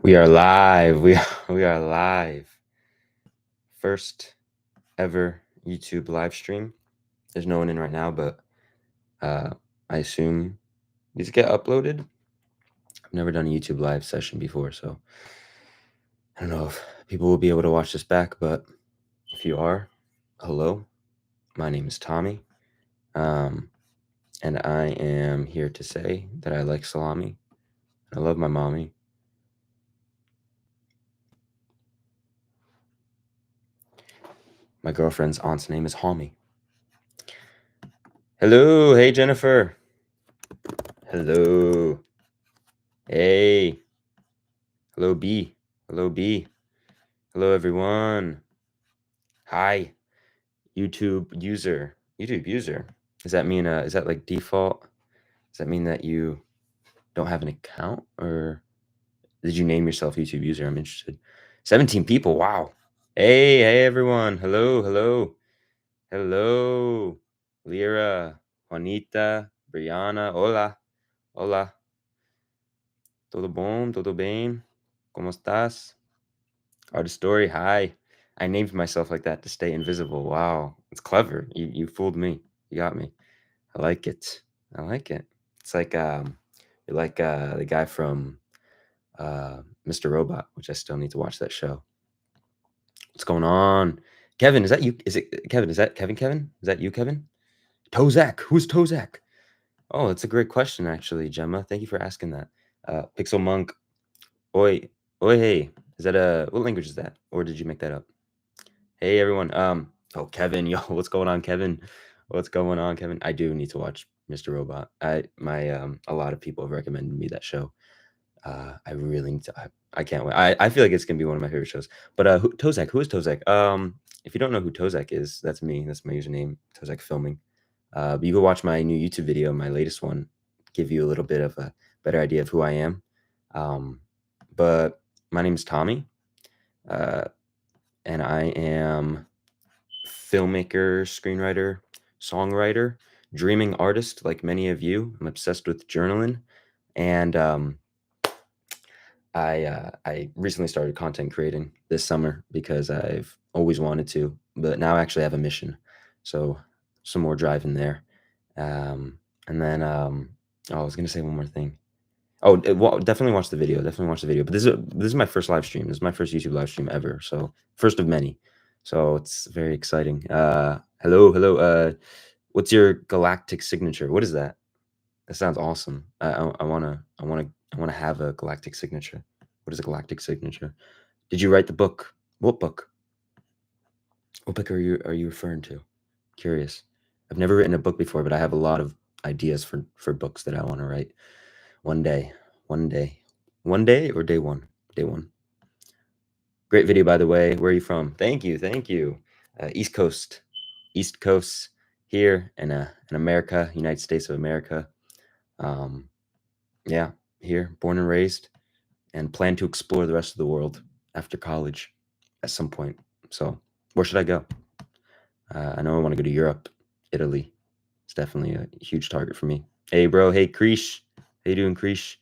We are live. We are live. First ever YouTube live stream. There's no one in right now, but I assume these get uploaded. I've never done a YouTube live session before, so I don't know if people will be able to watch this back, but if you are, hello. My name is Tommy. And I am here to say that I like salami. I love my mommy. My girlfriend's aunt's name is Homie. Hello, hey Jennifer. Hello. Hey. Hello B. Hello B. Hello everyone. Hi. YouTube user. YouTube user. Does that mean is that like default? Does that mean that you don't have an account, or did you name yourself YouTube user? I'm interested. 17 people. Wow. Hey everyone. Hello, hello. Hello. Lyra, Juanita, Brianna. Hola. Hola. Todo bom? Todo bem? ¿Cómo estás? Art story. Hi. I named myself like that to stay invisible. Wow. It's clever. You fooled me. You got me. I like it. I like it. It's like you're like the guy from Mr. Robot, which I still need to watch that show. What's going on? Kevin, is that you? Is it Kevin? Is that Kevin? Kevin? Is that you, Kevin? Tozak. Who's Tozak? Oh, that's a great question, actually, Gemma. Thank you for asking that. Pixel Monk. Oi. Oi, hey. Is that what language is that? Or did you make that up? Hey, everyone. Oh, Kevin. Yo, what's going on, Kevin? What's going on, Kevin? I do need to watch Mr. Robot. A lot of people have recommended me that show. I really need to. I can't wait. I feel like it's gonna be one of my favorite shows. But Tozak, who is Tozak? If you don't know who Tozak is, that's me. That's my username, Tozak Filming. But you go watch my new YouTube video, my latest one, give you a little bit of a better idea of who I am. But my name is Tommy, and I am filmmaker, screenwriter, songwriter, dreaming artist like many of you. I'm obsessed with journaling, and I recently started content creating this summer because I've always wanted to, but now I actually have a mission. So some more drive in there. And then I was gonna say one more thing. Oh, well, definitely watch the video. Definitely watch the video. But this is my first live stream. This is my first YouTube live stream ever. So first of many. So it's very exciting. Hello, hello. What's your galactic signature? What is that? That sounds awesome. I wanna have a galactic signature. What is a galactic signature? Did you write the book? What book? What book are you referring to? Curious. I've never written a book before, but I have a lot of ideas for books that I want to write one day. One day. One day or day one? Day one. Great video, by the way. Where are you from? Thank you. Thank you. East Coast. East Coast here in America, United States of America. Yeah, here, born and raised, and plan to explore the rest of the world after college at some point. So where should I go? I know I want to go to Europe, Italy. It's definitely a huge target for me. Hey, bro. Hey, Krish. How you doing, Krish?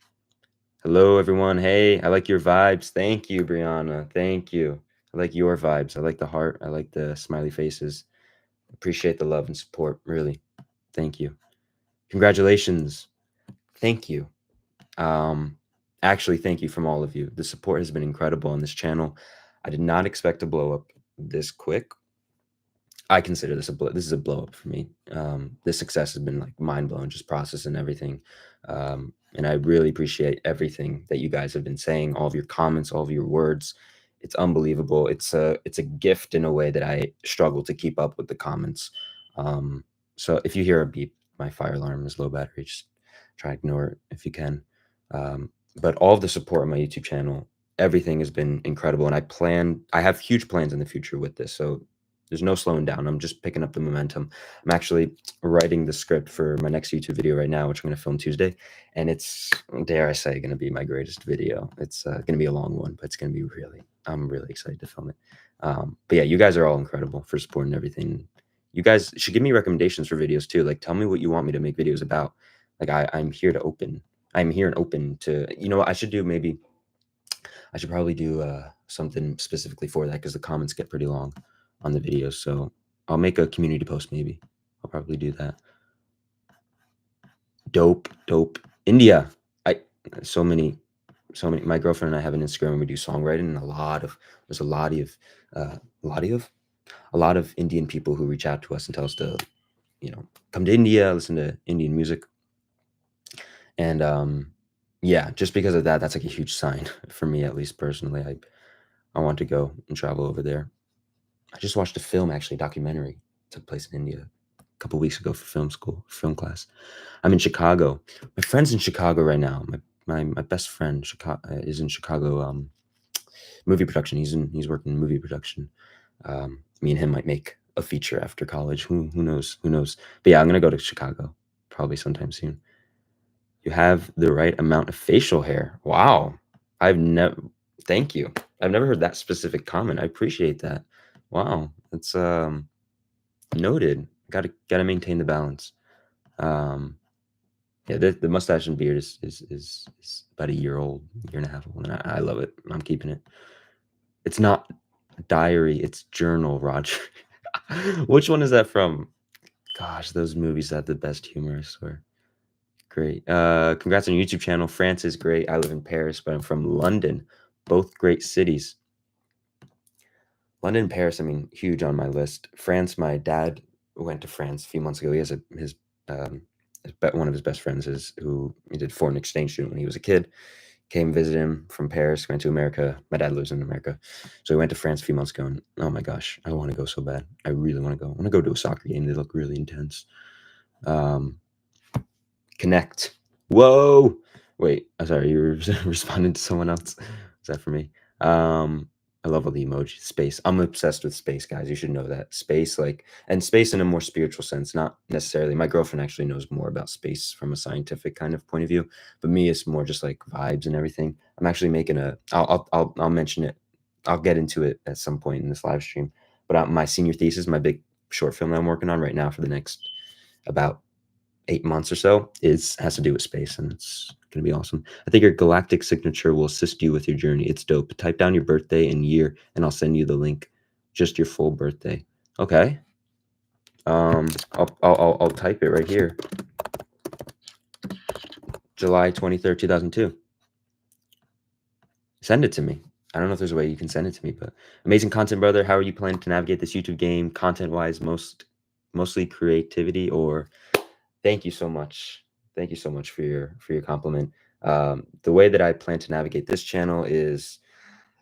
Hello, everyone. Hey, I like your vibes. Thank you, Brianna. Thank you. I like your vibes. I like the heart. I like the smiley faces. Appreciate the love and support. Really. Thank you. Congratulations. Thank you. Actually, thank you from all of you. The support has been incredible on this channel. I did not expect to blow up this quick. I consider this this is a blow up for me. This success has been like mind blowing, just processing everything. And I really appreciate everything that you guys have been saying, all of your comments, all of your words. It's unbelievable. It's a gift in a way that I struggle to keep up with the comments. So if you hear a beep, my fire alarm is low battery. Just try to ignore it if you can. But all of the support on my YouTube channel, everything has been incredible. And I have huge plans in the future with this. So there's no slowing down. I'm just picking up the momentum. I'm actually writing the script for my next YouTube video right now, which I'm going to film Tuesday. And it's, dare I say, going to be my greatest video. It's going to be a long one, but it's going to be I'm really excited to film it. But yeah, you guys are all incredible for supporting everything. You guys should give me recommendations for videos too. Like, tell me what you want me to make videos about. Like, I'm here and open to, you know what I should do? Maybe I should probably do something specifically for that because the comments get pretty long on the videos. So I'll make a community post maybe. I'll probably do that. Dope. India. I so many. My girlfriend and I have an Instagram and we do songwriting, and there's a lot of Indian people who reach out to us and tell us to, come to India, listen to Indian music. And yeah, just because of that, that's like a huge sign for me, at least personally. I want to go and travel over there. I just watched a film, actually, a documentary took place in India a couple weeks ago for film class. I'm in Chicago. My friend's in Chicago right now. My best friend is in Chicago, movie production. He's working in movie production. Me and him might make a feature after college. Who knows? Who knows? But yeah, I'm gonna go to Chicago probably sometime soon. You have the right amount of facial hair. Wow. I've never Thank you. I've never heard that specific comment. I appreciate that. Wow. That's noted. Gotta maintain the balance. Um yeah, the mustache and beard is about a year old, year and a half old, and I love it. I'm keeping it. It's not diary, it's journal, Roger. Which one is that from? Gosh, those movies have the best humor, I swear. Great. Congrats on your YouTube channel. France is great. I live in Paris, but I'm from London. Both great cities. London and Paris, I mean, huge on my list. France, my dad went to France a few months ago. He has one of his best friends who he did foreign exchange student when he was a kid. Came visit him from Paris, went to America. My dad lives in America. So we went to France a few months ago, and oh my gosh, I want to go so bad. I really want to go. I want to go to a soccer game. They look really intense. Connect. Whoa. Wait, I'm sorry, you were responding to someone else. Is that for me? I love all the emojis. Space. I'm obsessed with space, guys. You should know that. Space, and space in a more spiritual sense, not necessarily. My girlfriend actually knows more about space from a scientific kind of point of view, but me, it's more just like vibes and everything. I'm actually making I'll mention it. I'll get into it at some point in this live stream. But my senior thesis, my big short film that I'm working on right now for the next about 8 months or so has to do with space, and it's gonna be awesome. I think your galactic signature will assist you with your journey. It's dope. Type down your birthday and year, and I'll send you the link. Just your full birthday. Okay. I'll type it right here. July 23rd, 2002. Send it to me. I don't know if there's a way you can send it to me, but amazing content, brother. How are you planning to navigate this YouTube game content-wise? Mostly creativity or Thank you so much. Thank you so much for your compliment. The way that I plan to navigate this channel is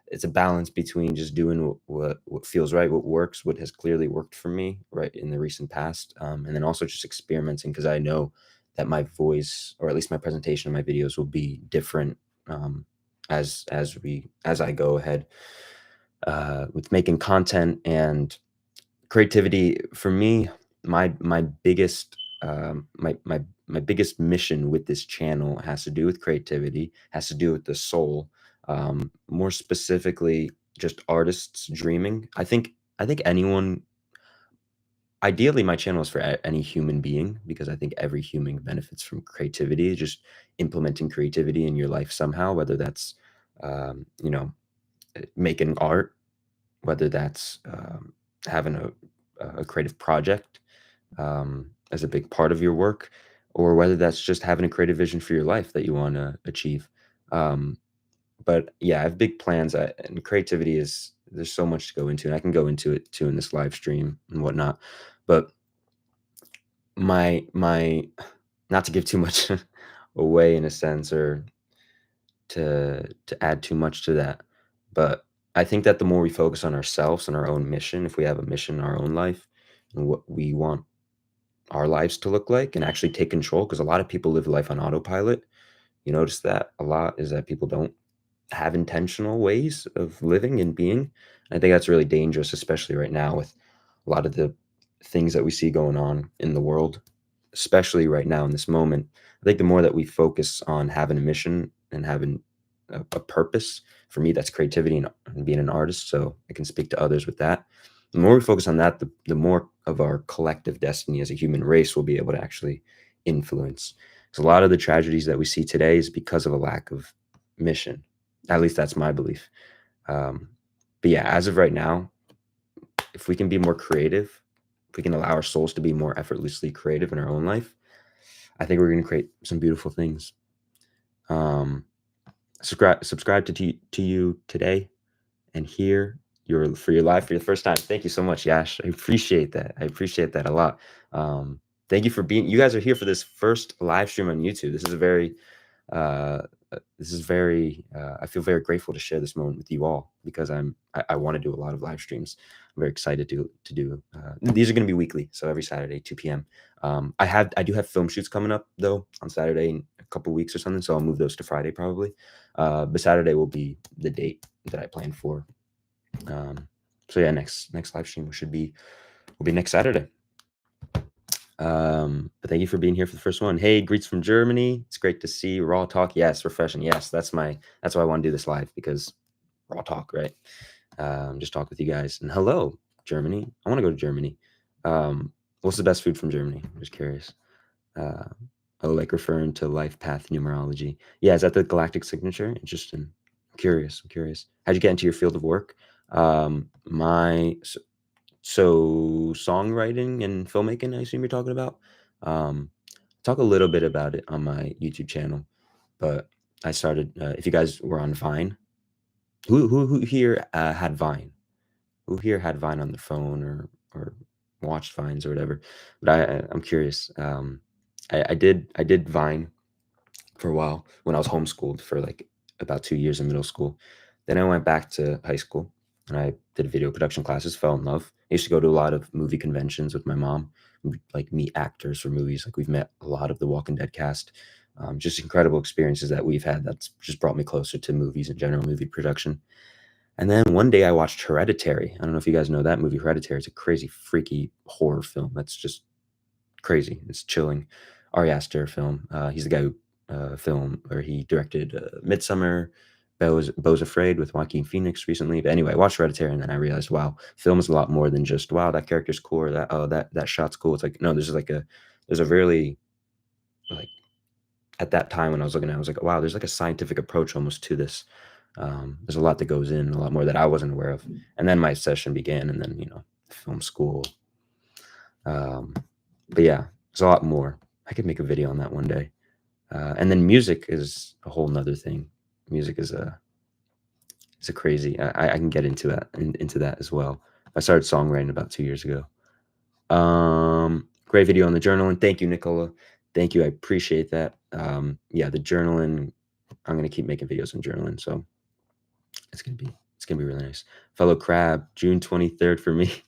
it's a balance between just doing what feels right, what works, what has clearly worked for me right in the recent past, and then also just experimenting because I know that my voice or at least my presentation of my videos will be different as I go ahead with making content and creativity for me. My biggest my biggest mission with this channel has to do with creativity, has to do with the soul, more specifically just artists dreaming. I think anyone, ideally my channel is for any human being because I think every human benefits from creativity, just implementing creativity in your life somehow, whether that's making art, whether that's having a creative project as a big part of your work, or whether that's just having a creative vision for your life that you want to achieve. Um, but yeah, I have big plans, and creativity is there's so much to go into, and I can go into it too in this live stream and whatnot. But my not to give too much away in a sense or to add too much to that, but I think that the more we focus on ourselves and our own mission, if we have a mission in our own life and what we want our lives to look like and actually take control, because a lot of people live life on autopilot. You notice that a lot is that people don't have intentional ways of living and being. I think that's really dangerous, especially right now with a lot of the things that we see going on in the world, especially right now in this moment. I think the more that we focus on having a mission and having a purpose, for me, that's creativity and being an artist. So I can speak to others with that. The more we focus on that, the more of our collective destiny as a human race will be able to actually influence. Because a lot of the tragedies that we see today is because of a lack of mission. At least that's my belief. But yeah, as of right now, if we can be more creative, if we can allow our souls to be more effortlessly creative in our own life, I think we're going to create some beautiful things. Um, subscribe to you today and here for your live for the first time. Thank you so much, Yash. I appreciate that. I appreciate that a lot. Thank you for being. You guys are here for this first live stream on YouTube. Uh, this is very. I feel very grateful to share this moment with you all because I want to do a lot of live streams. I'm very excited to do. These are going to be weekly, so every Saturday, 2 p.m. I do have film shoots coming up though on Saturday in a couple weeks or something, so I'll move those to Friday probably. But Saturday will be the date that I plan for. So yeah, next live stream will be next Saturday. But thank you for being here for the first one. Hey, greets from Germany. It's great to see Raw Talk. Yes, refreshing. Yes, that's why I want to do this live, because Raw Talk, right? Just talk with you guys. And hello, Germany. I want to go to Germany. What's the best food from Germany? I'm just curious. Uh, like referring to life path numerology. Yeah, is that the galactic signature? Interesting. I'm curious. How'd you get into your field of work? My so songwriting and filmmaking, I assume you're talking about. Um, talk a little bit about it on my YouTube channel, but I started. If you guys were on Vine, who here had Vine? Who here had Vine on their phone or watched Vines or whatever? But I'm curious. I did Vine for a while when I was homeschooled for like about 2 years in middle school. Then I went back to high school and I did video production classes, fell in love. I used to go to a lot of movie conventions with my mom, like meet actors for movies. Like we've met a lot of the Walking Dead cast. Just incredible experiences that we've had that's just brought me closer to movies and general movie production. And then one day I watched Hereditary. I don't know if you guys know that movie. Hereditary. It's a crazy, freaky horror film. That's just crazy. It's chilling. Ari Aster film. He's the guy who he directed Midsummer, Beau's Afraid with Joaquin Phoenix recently. But anyway, I watched Hereditary and then I realized, wow, film is a lot more than just wow, that character's cool, or that shot's cool. It's like no, there's a really like at that time when I was looking at it, I was like, wow, there's like a scientific approach almost to this. There's a lot that goes in, a lot more that I wasn't aware of. And then my session began, and then film school. But yeah, there's a lot more. I could make a video on that one day. And then music is a whole nother thing. Music is a crazy. I can get into that as well. I started songwriting about 2 years ago. Great video on the journaling. Thank you, Nicola. Thank you. I appreciate that. Yeah, the journaling. I'm gonna keep making videos on journaling, so it's gonna be really nice. Fellow crab, June 23rd for me.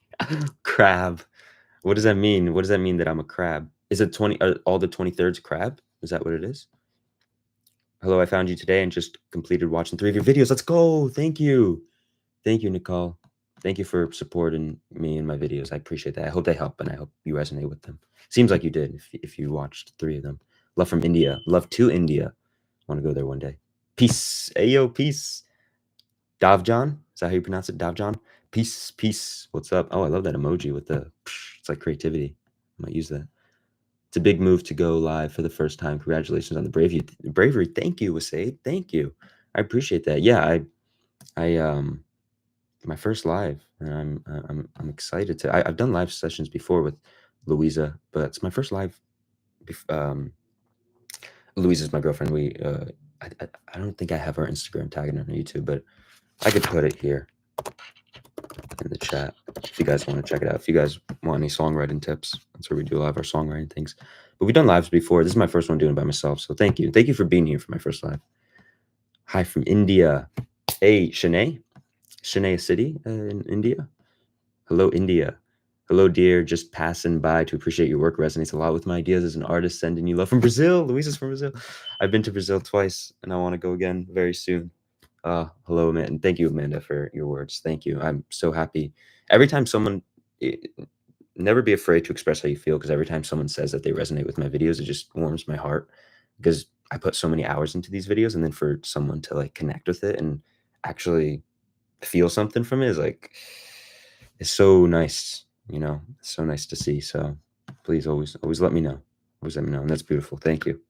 Crab. What does that mean? What does that mean that I'm a crab? Is it all the 23rds crab? Is that what it is? Hello, I found you today and just completed watching 3 of your videos. Let's go. Thank you. Thank you, Nicole. Thank you for supporting me in my videos. I appreciate that. I hope they help and I hope you resonate with them. Seems like you did if you watched 3 of them. Love from India. Love to India. Want to go there one day. Peace. Ayo, peace. Davjan. Is that how you pronounce it? Davjan? Peace, peace. What's up? Oh, I love that emoji with the it's like creativity. I might use that. It's a big move to go live for the first time. Congratulations on the bravery. Thank you, Wasaid. Thank you. I appreciate that. Yeah, I my first live, and I'm excited to. I've done live sessions before with Louisa, but it's my first live. Louisa's my girlfriend. I don't think I have her Instagram tagged on YouTube, but I could put it here in the chat if you guys want to check it out. If you guys want any songwriting tips, that's where we do a lot of our songwriting things. But we've done lives before. This is my first one doing it by myself, so thank you. Thank you for being here for my first live. Hi from India. Hey, Shanae City in India. Hello, India. Hello, dear. Just passing by to appreciate your work. Resonates a lot with my ideas as an artist. Sending you love from Brazil. Louisa's from Brazil. I've been to Brazil twice, and I want to go again very soon. Hello, man. Thank you, Amanda, for your words. Thank you. I'm so happy. Every time never be afraid to express how you feel, because every time someone says that they resonate with my videos, it just warms my heart, because I put so many hours into these videos, and then for someone to like connect with it and actually feel something from it is like, it's so nice, it's so nice to see. So please always let me know. Always let me know. And that's beautiful. Thank you.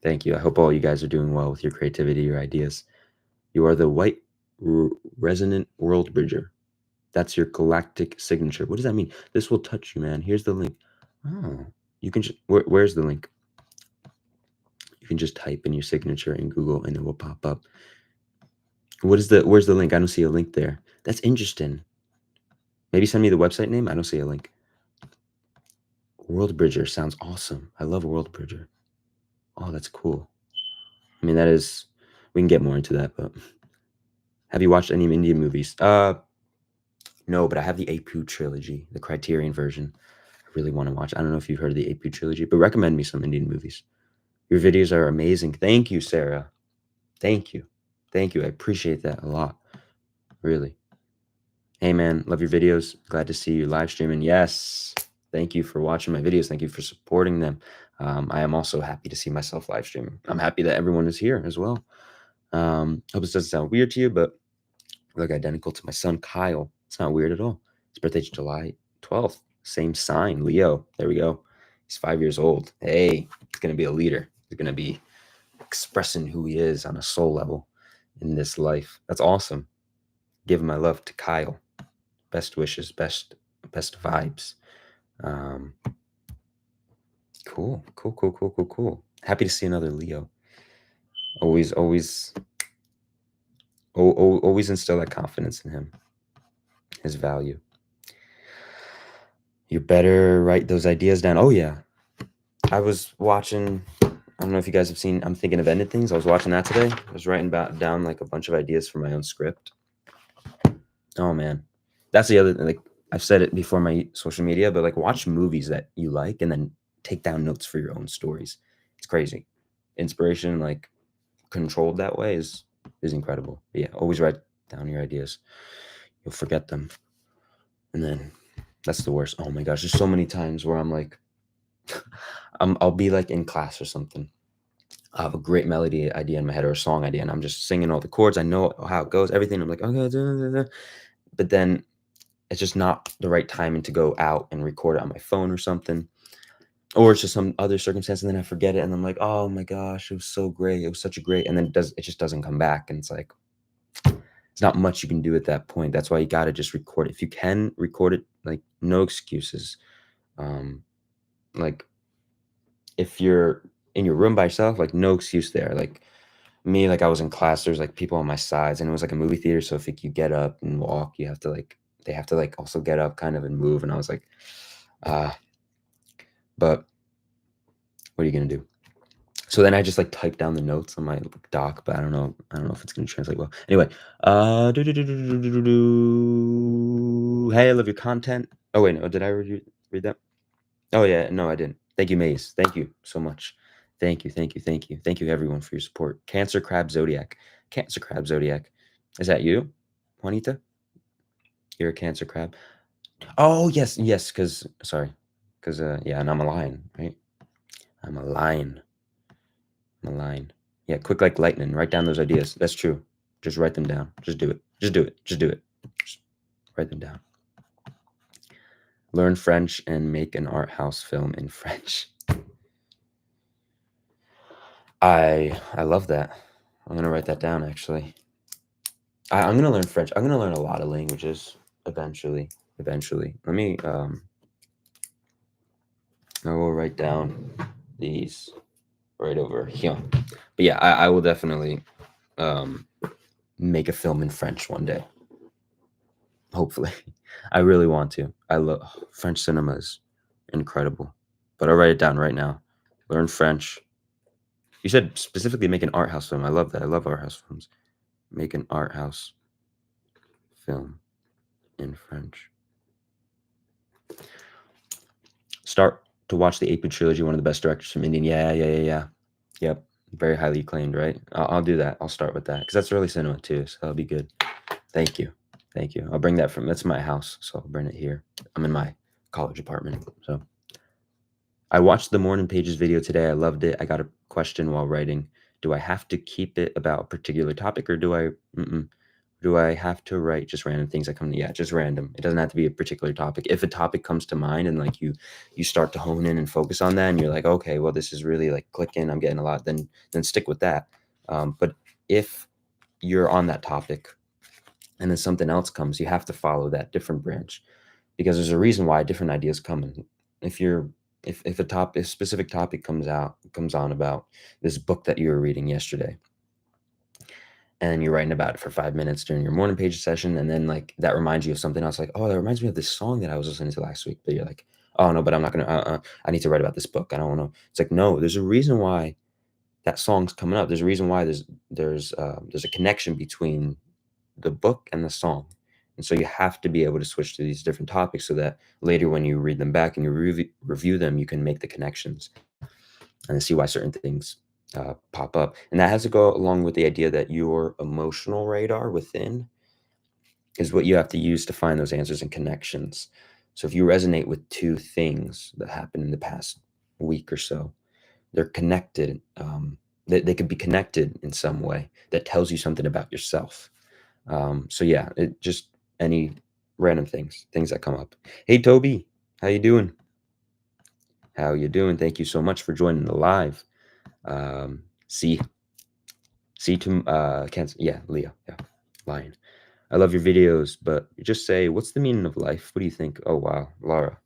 Thank you. I hope all you guys are doing well with your creativity, your ideas. You are the white resonant world bridger. That's your galactic signature. What does that mean? This will touch you, man. Here's the link. Oh, you can just, where's the link? You can just type in your signature in Google and it will pop up. Where's the link? I don't see a link there. That's interesting. Maybe send me the website name. I don't see a link. World Bridger sounds awesome. I love World Bridger. Oh, that's cool. I mean, we can get more into that, but have you watched any Indian movies? No, but I have the Apu trilogy, the Criterion version. I really want to watch. I don't know if you've heard of the Apu trilogy, but recommend me some Indian movies. Your videos are amazing. Thank you, Sarah. Thank you. Thank you. I appreciate that a lot. Really. Hey, man, love your videos. Glad to see you live streaming. Yes. Thank you for watching my videos. Thank you for supporting them. I am also happy to see myself live streaming. I'm happy that everyone is here as well. Hope this doesn't sound weird to you, but I look identical to my son, Kyle. It's not weird at all. His birthday's July 12th. Same sign, Leo. There we go. He's 5 years old. Hey, he's going to be a leader. He's going to be expressing who he is on a soul level in this life. That's awesome. Give my love to Kyle. Best wishes, best vibes. Cool. Happy to see another Leo. Always instill that confidence in him, his value. You better write those ideas down. Oh yeah, I was watching. I don't know if you guys have seen. I'm Thinking of Ending Things. I was watching that today. I was writing down like a bunch of ideas for my own script. Oh man, that's the other thing. Like I've said it before my social media, but like watch movies that you like and then take down notes for your own stories. It's crazy. Inspiration, like controlled that way, is incredible. But yeah, always write down your ideas. You'll forget them, and then that's the worst. Oh my gosh, there's so many times where I'm like, I'll be like in class or something. I have a great melody idea in my head or a song idea, and I'm just singing all the chords. I know how it goes, everything. I'm like, okay, but then it's just not the right timing to go out and record it on my phone or something, or it's just some other circumstance, and then I forget it, and I'm like, oh my gosh, it was so great, it was such a great, and then it just doesn't come back, and it's like, it's not much you can do at that point. That's why you got to just record it. If you can record it, like no excuses. Like if you're in your room by yourself, like no excuse there. Like me, like I was in class, there's like people on my sides, and it was like a movie theater. So if you get up and walk, you have to like, they have to like also get up kind of and move. And I was like, but what are you gonna do? So then I just like typed down the notes on my doc, but I don't know if it's gonna translate well. Anyway, hey, I love your content. Oh wait, no, did I read that? Oh yeah, no, I didn't. Thank you, Maze. Thank you so much. Thank you, everyone, for your support. Cancer Crab Zodiac. Is that you, Juanita? You're a Cancer Crab. Oh yes, because yeah, and I'm a lion, right? I'm a lion. Yeah, quick like lightning. Write down those ideas. That's true. Just write them down. Just do it. Just write them down. Learn French and make an art house film in French. I love that. I'm gonna write that down actually. I'm gonna learn French. I'm gonna learn a lot of languages eventually. Let me I will write down these right over here. But yeah, I will definitely make a film in French one day. Hopefully. I really want to. I love French cinema is incredible. But I'll write it down right now. Learn French. You said specifically make an art house film. I love that. I love art house films. Make an art house film in French. Start to watch the Apu trilogy, one of the best directors from Indian. Yeah. Yep. Very highly acclaimed, right? I'll do that. I'll start with that because that's early cinema too. So that'll be good. Thank you. I'll bring that that's my house. So I'll bring it here. I'm in my college apartment. So I watched the Morning Pages video today. I loved it. I got a question while writing. Do I have to keep it about a particular topic or do I have to write just random things that come to, yeah, just random. It doesn't have to be a particular topic. If a topic comes to mind and like you start to hone in and focus on that and you're like, okay, well, this is really like clicking, I'm getting a lot, then stick with that. But if you're on that topic and then something else comes, you have to follow that different branch because there's a reason why different ideas come. And if a specific topic comes on about this book that you were reading yesterday, and you're writing about it for 5 minutes during your morning page session, and then like that reminds you of something else, like, oh, that reminds me of this song that I was listening to last week. But you're like, oh no, but I'm not gonna. I need to write about this book. I don't want to. It's like, no, there's a reason why that song's coming up. There's a reason why there's a connection between the book and the song. And so you have to be able to switch to these different topics so that later when you read them back and you review them, you can make the connections and see why certain things pop up. And that has to go along with the idea that your emotional radar within is what you have to use to find those answers and connections. So if you resonate with two things that happened in the past week or so, they're connected. They could be connected in some way that tells you something about yourself. So yeah, it just any random things that come up. Hey Toby, how you doing? How you doing? Thank you so much for joining the live. See to can't yeah, Leo, yeah, Lion. I love your videos, but just say, what's the meaning of life? What do you think? Oh wow, Laura.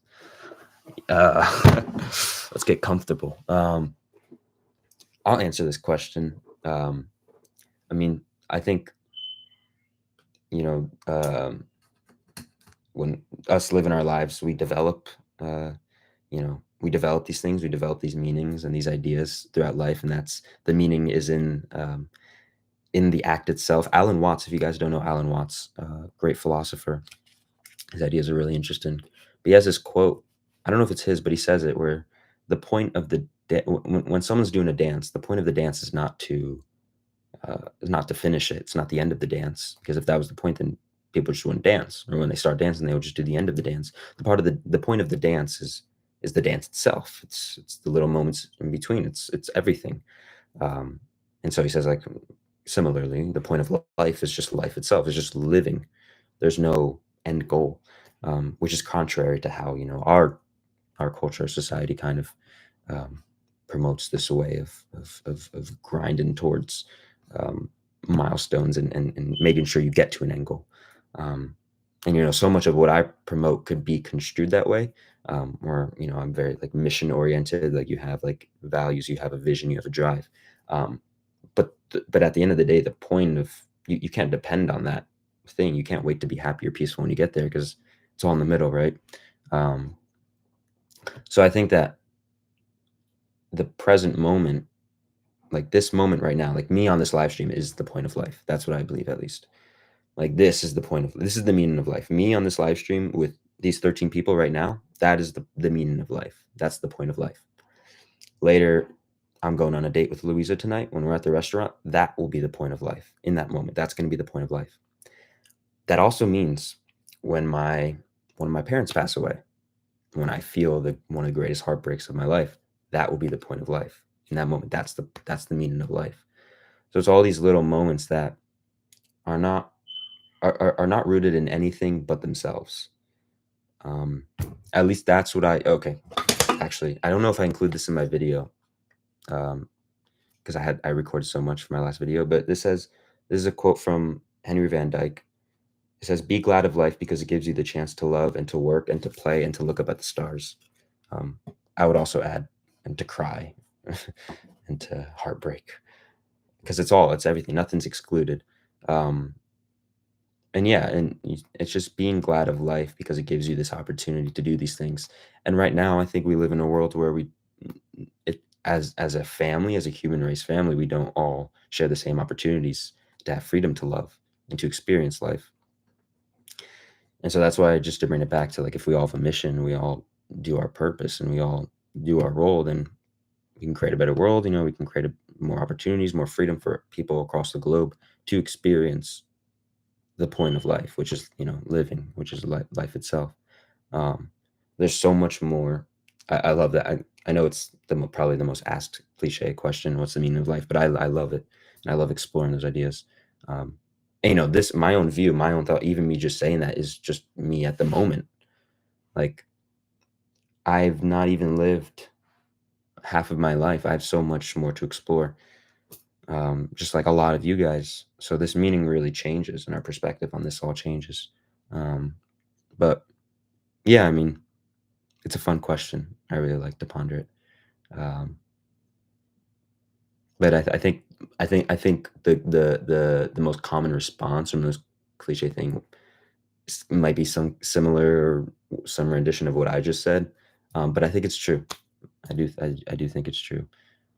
Let's get comfortable. I'll answer this question. I mean, I think you know, when us living our lives, we develop, we develop these things, we develop these meanings and these ideas throughout life, and that's the meaning is in the act itself. Alan Watts, if you guys don't know Alan Watts, great philosopher, his ideas are really interesting. But he has this quote. I don't know if it's his, but he says it where the point of when someone's doing a dance, the point of the dance is not to finish it. It's not the end of the dance, because if that was the point, then people just wouldn't dance. Or when they start dancing, they would just do the end of the dance. The point of the dance is the dance itself. It's the little moments in between. It's everything. And so he says, like, similarly, the point of life is just life itself. It's just living. There's no end goal, which is contrary to how our culture, our society, kind of promotes this way of grinding towards milestones and making sure you get to an end goal. And so much of what I promote could be construed that way. Where I'm very like mission oriented. Like you have like values, you have a vision, you have a drive. But at the end of the day, the point of you can't depend on that thing. You can't wait to be happy or peaceful when you get there, because it's all in the middle, right? So I think that the present moment, like this moment right now, like me on this live stream, is the point of life. That's what I believe, at least. Like this is the meaning of life. Me on this live stream with these 13 people right now, that is the meaning of life. That's the point of life. Later, I'm going on a date with Louisa tonight when we're at the restaurant. That will be the point of life in that moment. That's going to be the point of life. That also means when one of my parents pass away, when I feel one of the greatest heartbreaks of my life, that will be the point of life. In that moment, that's the meaning of life. So it's all these little moments that are not rooted in anything but themselves. At least that's what okay. Actually, I don't know if I include this in my video, because I recorded so much for my last video, but this is a quote from Henry Van Dyke. It says, "Be glad of life because it gives you the chance to love and to work and to play and to look up at the stars." I would also add, and to cry and to heartbreak, because it's everything. Nothing's excluded. And yeah, and it's just being glad of life because it gives you this opportunity to do these things. And right now, I think we live in a world where as a family, as a human race family, we don't all share the same opportunities to have freedom to love and to experience life. And so that's why, just to bring it back to, like, if we all have a mission, we all do our purpose, and we all do our role, then we can create a better world. We can create more opportunities, more freedom for people across the globe to experience the point of life, which is living, which is life itself. There's so much more. I love that. I know it's probably the most asked cliche question, what's the meaning of life? But I love it, and I love exploring those ideas. And this, my own view, my own thought, even me just saying that is just me at the moment. Like, I've not even lived half of my life. I have so much more to explore. just like a lot of you guys. So this meaning really changes, and our perspective on this all changes. But yeah, I mean, it's a fun question. I really like to ponder it. Um, but I think the most common response or most cliche thing might be some similar or some rendition of what I just said. But I think it's true. I do think it's true,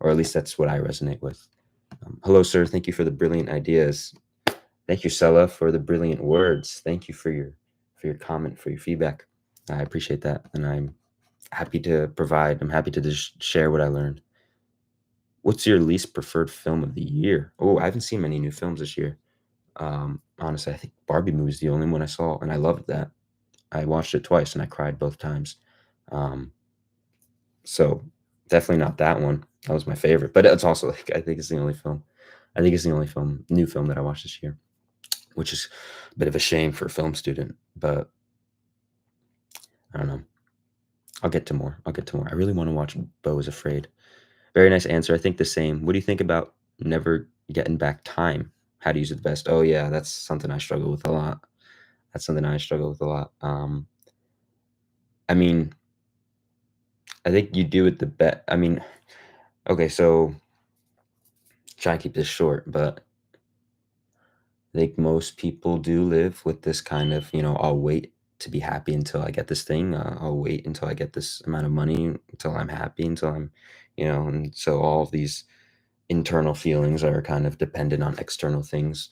or at least that's what I resonate with. Hello, sir. Thank you for the brilliant ideas. Thank you, Sella, for the brilliant words. Thank you for your comment, for your feedback. I appreciate that, and I'm happy to provide. I'm happy to just share what I learned. What's your least preferred film of the year? Oh, I haven't seen many new films this year. Honestly, I think Barbie movie is the only one I saw, and I loved that. I watched it twice, and I cried both times. Um, so definitely not that one. That was my favorite, but it's also like I think it's the only film. I think it's the only new film that I watched this year, which is a bit of a shame for a film student. But I don't know. I'll get to more. I'll get to more. I really want to watch Beau is Afraid. Very nice answer. I think the same. What do you think about never getting back time? How to use it the best? Oh yeah, that's something I struggle with a lot. That's something I struggle with a lot. I mean, I think you do it the best. I mean, okay, so try and keep this short, but I think most people do live with this kind of, I'll wait to be happy until I get this thing. I'll wait until I get this amount of money, until I'm happy, until and so all of these internal feelings are kind of dependent on external things.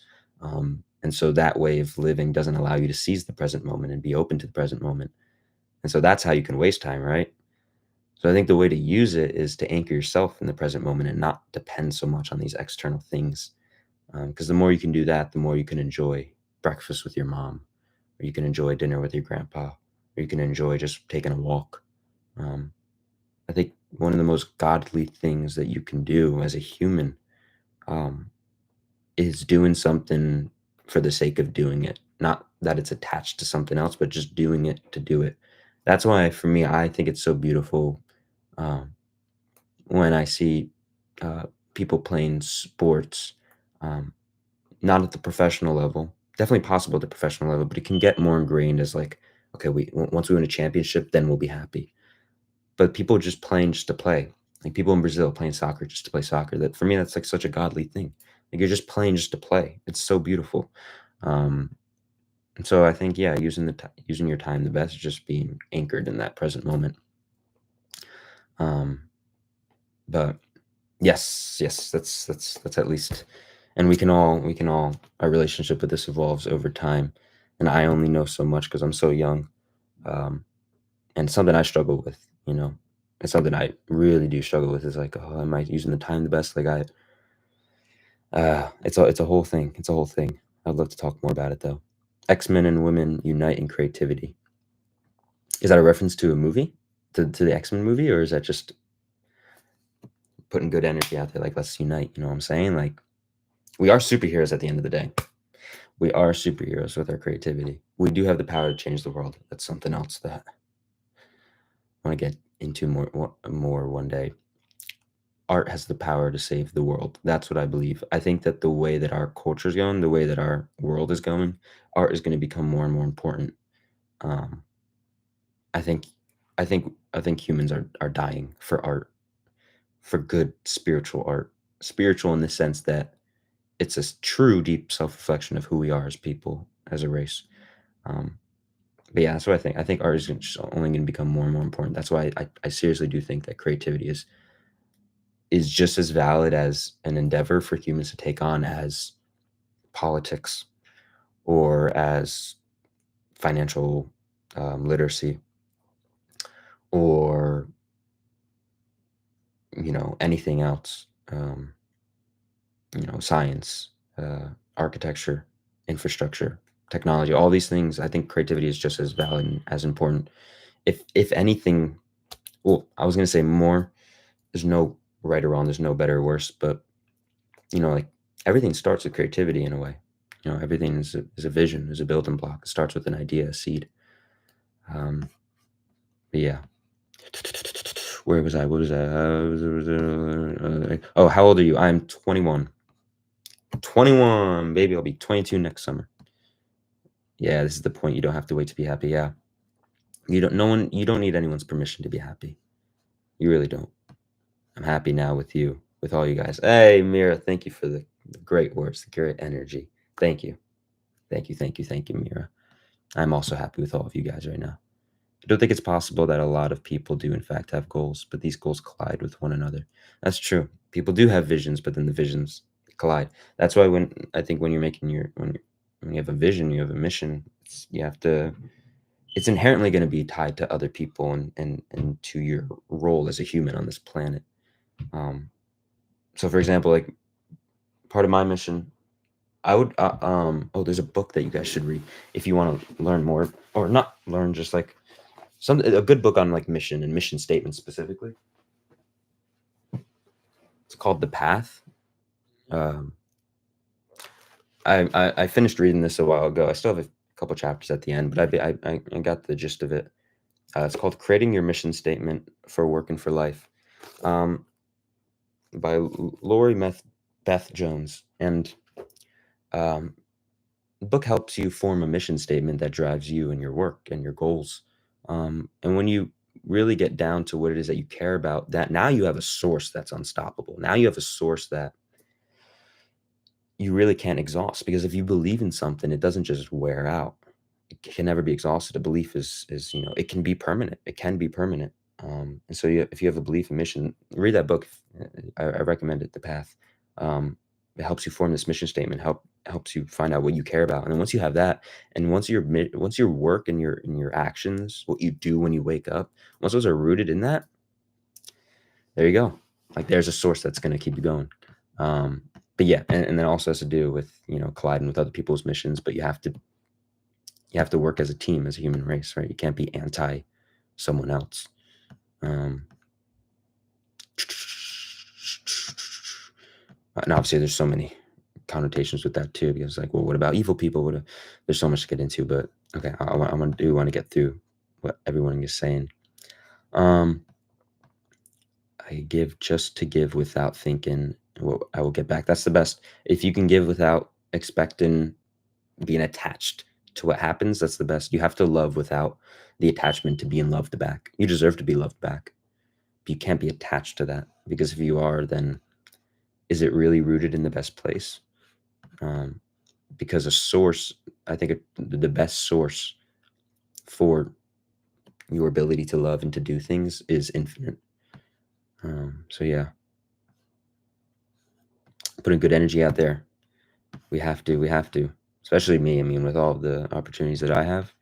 And so that way of living doesn't allow you to seize the present moment and be open to the present moment. And so that's how you can waste time, right? So I think the way to use it is to anchor yourself in the present moment and not depend so much on these external things. Because the more you can do that, the more you can enjoy breakfast with your mom, or you can enjoy dinner with your grandpa, or you can enjoy just taking a walk. Um, I think one of the most godly things that you can do as a human um, is doing something for the sake of doing it. Not that it's attached to something else, but just doing it to do it. That's why, for me, I think it's so beautiful um, when I see uh, people playing sports. Um, Not at the professional level. Definitely possible at the professional level, but it can get more ingrained as like, okay, once we win a championship, then we'll be happy. But people just playing just to play, like people in Brazil playing soccer just to play soccer. That for me, that's like such a godly thing. Like you're just playing just to play. It's so beautiful. Um, and so I think, yeah, using your time the best is just being anchored in that present moment. Um, but yes, yes, that's at least, and we can all our relationship with this evolves over time, and I only know so much because I'm so young, um, and something I struggle with, and something I really do struggle with is like, oh, am I using the time the best? Like it's a whole thing. It's a whole thing. I'd love to talk more about it though. X-Men and women unite in creativity. Is that a reference to a movie, to the X-Men movie, or is that just putting good energy out there? Like let's unite. You know what I'm saying? Like we are superheroes at the end of the day. We are superheroes with our creativity. We do have the power to change the world. That's something else that I want to get into more one day. Art has the power to save the world. That's what I believe. I think that the way that our culture is going, the way that our world is going, art is going to become more and more important. Um, I think, I think humans are dying for art, for good spiritual art, spiritual in the sense that it's a true, deep self reflection of who we are as people, as a race. Um, But yeah, that's what I think. I think art is just only going to become more and more important. That's why I seriously do think that creativity is just as valid as an endeavor for humans to take on as politics or as financial literacy or anything else. Science, architecture, infrastructure, technology, all these things. I think creativity is just as valid and as important. If anything, well, I was going to say more. There's no right or wrong. There's no better or worse. But like everything starts with creativity in a way. Everything is a vision, is a building block. It starts with an idea, a seed. But yeah. Where was I? What was that? Oh, how old are you? I'm 21. 21, baby. I'll be 22 next summer. Yeah, this is the point. You don't have to wait to be happy. Yeah. You don't need anyone's permission to be happy. You really don't. I'm happy now with you, with all you guys. Hey, Mira, thank you for the great words, the great energy. Thank you. Thank you, Mira. I'm also happy with all of you guys right now. I don't think it's possible that a lot of people do, in fact, have goals, but these goals collide with one another. That's true. People do have visions, but then the visions collide. That's why when you're making when you have a vision, you have a mission. It's inherently going to be tied to other people and to your role as a human on this planet. So, for example, like part of my mission, I would there's a book that you guys should read if you want to learn more, or not learn, just like a good book on like mission and mission statements specifically. It's called The Path. I finished reading this a while ago. I still have a couple chapters at the end, but I got the gist of it. It's called Creating Your Mission Statement for Work and for Life, by Lori Beth Jones. And the book helps you form a mission statement that drives you and your work and your goals. And when you really get down to what it is that you care about, that now you have a source that's unstoppable. Now you have a source that you really can't exhaust, because if you believe in something, it doesn't just wear out. It can never be exhausted. A belief is it can be permanent. It can be permanent. And so if you have a belief and mission, read that book. I recommend it, The Path. It helps you form this mission statement, helps you find out what you care about. And then once you have that, and once your work and your actions, what you do when you wake up, once those are rooted in that, there you go. Like there's a source that's going to keep you going. But yeah, and then also has to do with, colliding with other people's missions, but you have to work as a team, as a human race, right? You can't be anti someone else. And obviously there's so many connotations with that too, because like, well, what about evil people? There's so much to get into, but okay, I want to get through what everyone is saying. I give just to give without thinking what I will get back. That's the best. If you can give without expecting, being attached to what happens, that's the best. You have to love without the attachment to being loved back. You deserve to be loved back. But you can't be attached to that, because if you are, then is it really rooted in the best place? Because a source, I think the best source for your ability to love and to do things is infinite. So yeah, putting good energy out there. We have to, especially me. I mean, with all the opportunities that I have,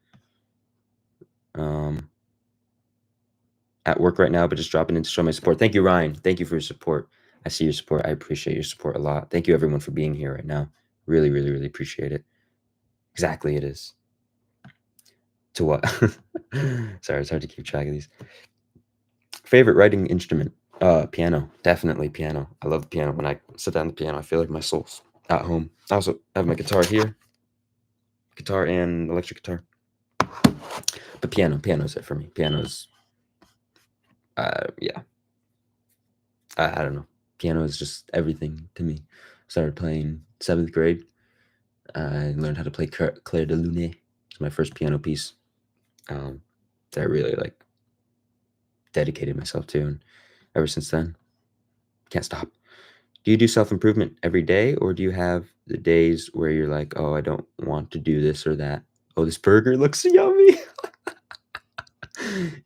at work right now, but just dropping in to show my support. Thank you, Ryan. Thank you for your support. I see your support. I appreciate your support a lot. Thank you, everyone, for being here right now. Really, really, really appreciate it. Exactly, it is. To what? Sorry, it's hard to keep track of these. Favorite writing instrument? Piano. Definitely piano. I love the piano. When I sit down at the piano, I feel like my soul's at home. I also have my guitar here. Guitar and electric guitar. But piano's it for me. Piano's, yeah. I don't know. Piano is just everything to me. Started playing 7th grade. I learned how to play Clair de Lune. It's my first piano piece that I really dedicated myself to, and ever since then, can't stop. Do you do self-improvement every day, or do you have the days where you're like, oh, I don't want to do this or that? Oh, this burger looks yummy.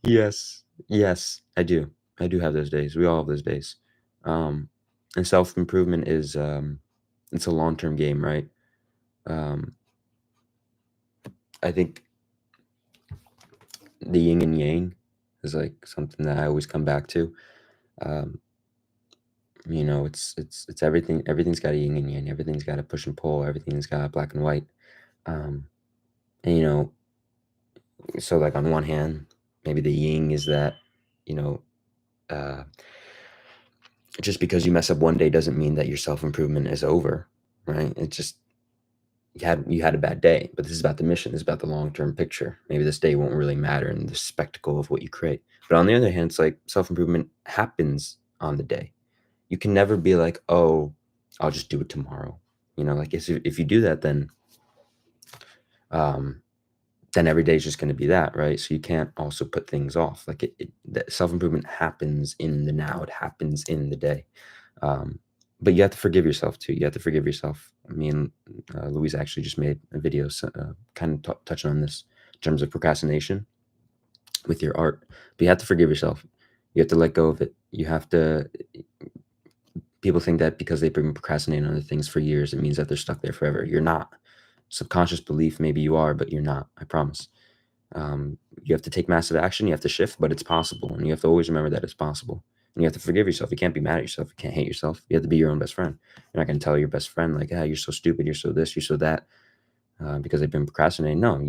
Yes, I do. I do have those days. We all have those days. And self-improvement is it's a long-term game, right? I think the yin and yang is like something that I always come back to. It's everything. Everything's got a yin and yang. Everything's got a push and pull. Everything's got black and white. And so like on one hand, maybe the yin is that, just because you mess up one day doesn't mean that your self-improvement is over, right? It's just you had a bad day, but this is about the mission. This is about the long-term picture. Maybe this day won't really matter in the spectacle of what you create. But on the other hand, it's like self-improvement happens on the day. You can never be like, oh, I'll just do it tomorrow. You know, like if you do that, um, then every day is just going to be that, right? So you can't also put things off. Like that self improvement happens in the now. It happens in the day. Um, but you have to forgive yourself too. You have to forgive yourself. Me and Louise actually just made a video kind of touching on this in terms of procrastination with your art. But you have to forgive yourself. You have to let go of it. You have to. People think that because they've been procrastinating on other things for years, it means that they're stuck there forever. You're not. Subconscious belief, maybe you are, but you're not. I promise. You have to take massive action. You have to shift, but it's possible, and you have to always remember that it's possible. And you have to forgive yourself. You can't be mad at yourself. You can't hate yourself. You have to be your own best friend. You're not going to tell your best friend like, "Ah, you're so stupid. You're so this. You're so that," because they've been procrastinating. No,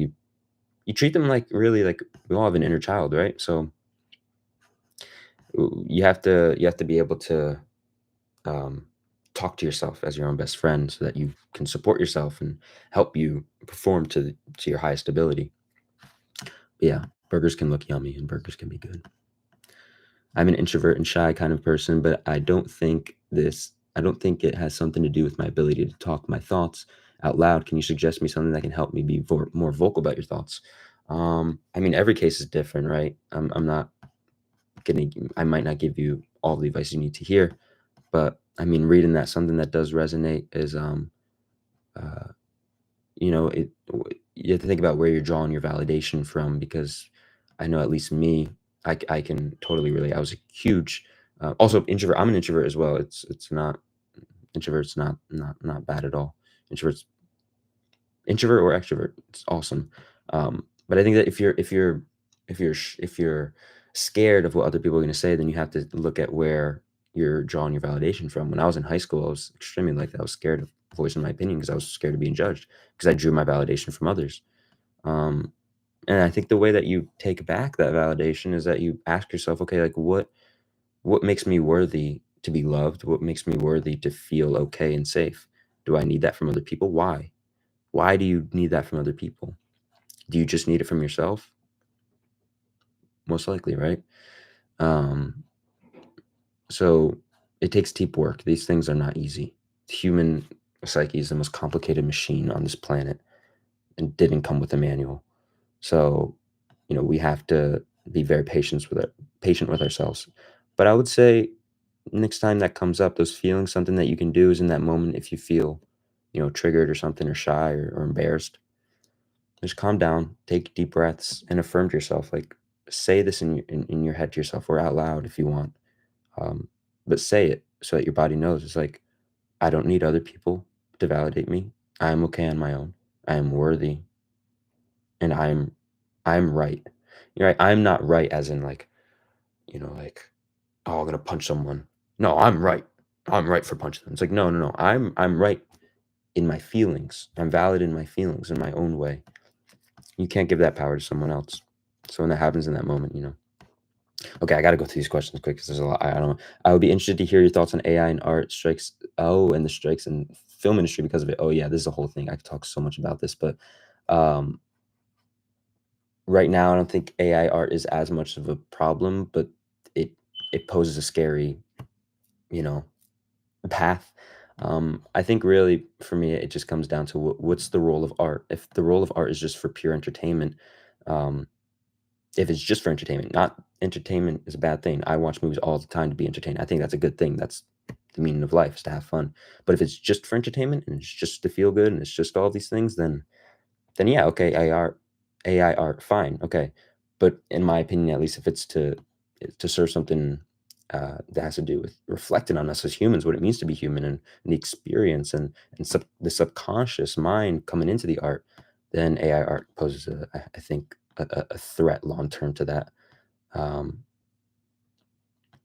you treat them like really like we all have an inner child, right? So you have to be able to um, talk to yourself as your own best friend so that you can support yourself and help you perform to your highest ability. But yeah, burgers can look yummy and burgers can be good. I'm an introvert and shy kind of person, but I don't think it has something to do with my ability to talk my thoughts out loud. Can you suggest me something that can help me be more vocal about your thoughts? I mean, every case is different, right? I'm not I might not give you all the advice you need to hear, but I mean, reading that something that does resonate is, uh, you know, you have to think about where you're drawing your validation from because I know at least me, I can totally relate. I was a huge, also introvert. I'm an introvert as well. It's not introverts not bad at all. Introverts introvert or extrovert, it's awesome. But I think that if you're scared of what other people are going to say, then you have to look at where you're drawing your validation from. When I was in high school, I was extremely like that. I was scared of voicing my opinion because I was scared of being judged because I drew my validation from others. Um, and I think the way that you take back that validation is that you ask yourself, okay, like what makes me worthy to be loved? What makes me worthy to feel okay and safe? Do I need that from other people? Why? Why do you need that from other people? Do you just need it from yourself? Most likely, right? Um, so it takes deep work. These things are not easy. Human psyche is the most complicated machine on this planet and didn't come with a manual. So, we have to be very patient with ourselves. But I would say next time that comes up, those feelings, something that you can do is in that moment if you feel, triggered or something or shy or embarrassed, just calm down, take deep breaths, and affirm to yourself. Like say this in your head to yourself or out loud if you want. Um, but say it so that your body knows. It's like I don't need other people to validate me. I am okay on my own. I am worthy, and I'm right. You're right. I'm not right as in like like oh I'm gonna punch someone. No, I'm right. I'm right for punching them. It's like no no no. I'm right in my feelings. I'm valid in my feelings in my own way. You can't give that power to someone else. So when that happens in that moment, Okay, I got to go through these questions quick because there's a lot. I don't know. I would be interested to hear your thoughts on AI and art strikes. Oh, and the strikes in film industry because of it. Oh, yeah, this is a whole thing. I could talk so much about this, but um, right now, I don't think AI art is as much of a problem, but it it poses a scary, you know, path. I think really for me, it just comes down to what's the role of art. If the role of art is just for pure entertainment, um, if it's just for entertainment, not entertainment is a bad thing. I watch movies all the time to be entertained. I think that's a good thing. That's the meaning of life is to have fun. But if it's just for entertainment and it's just to feel good and it's just all these things, then yeah, okay, AI art, fine, okay. But in my opinion, at least if it's to serve something that has to do with reflecting on us as humans, what it means to be human and the experience and the subconscious mind coming into the art, then AI art poses I think a threat long term to that. Um,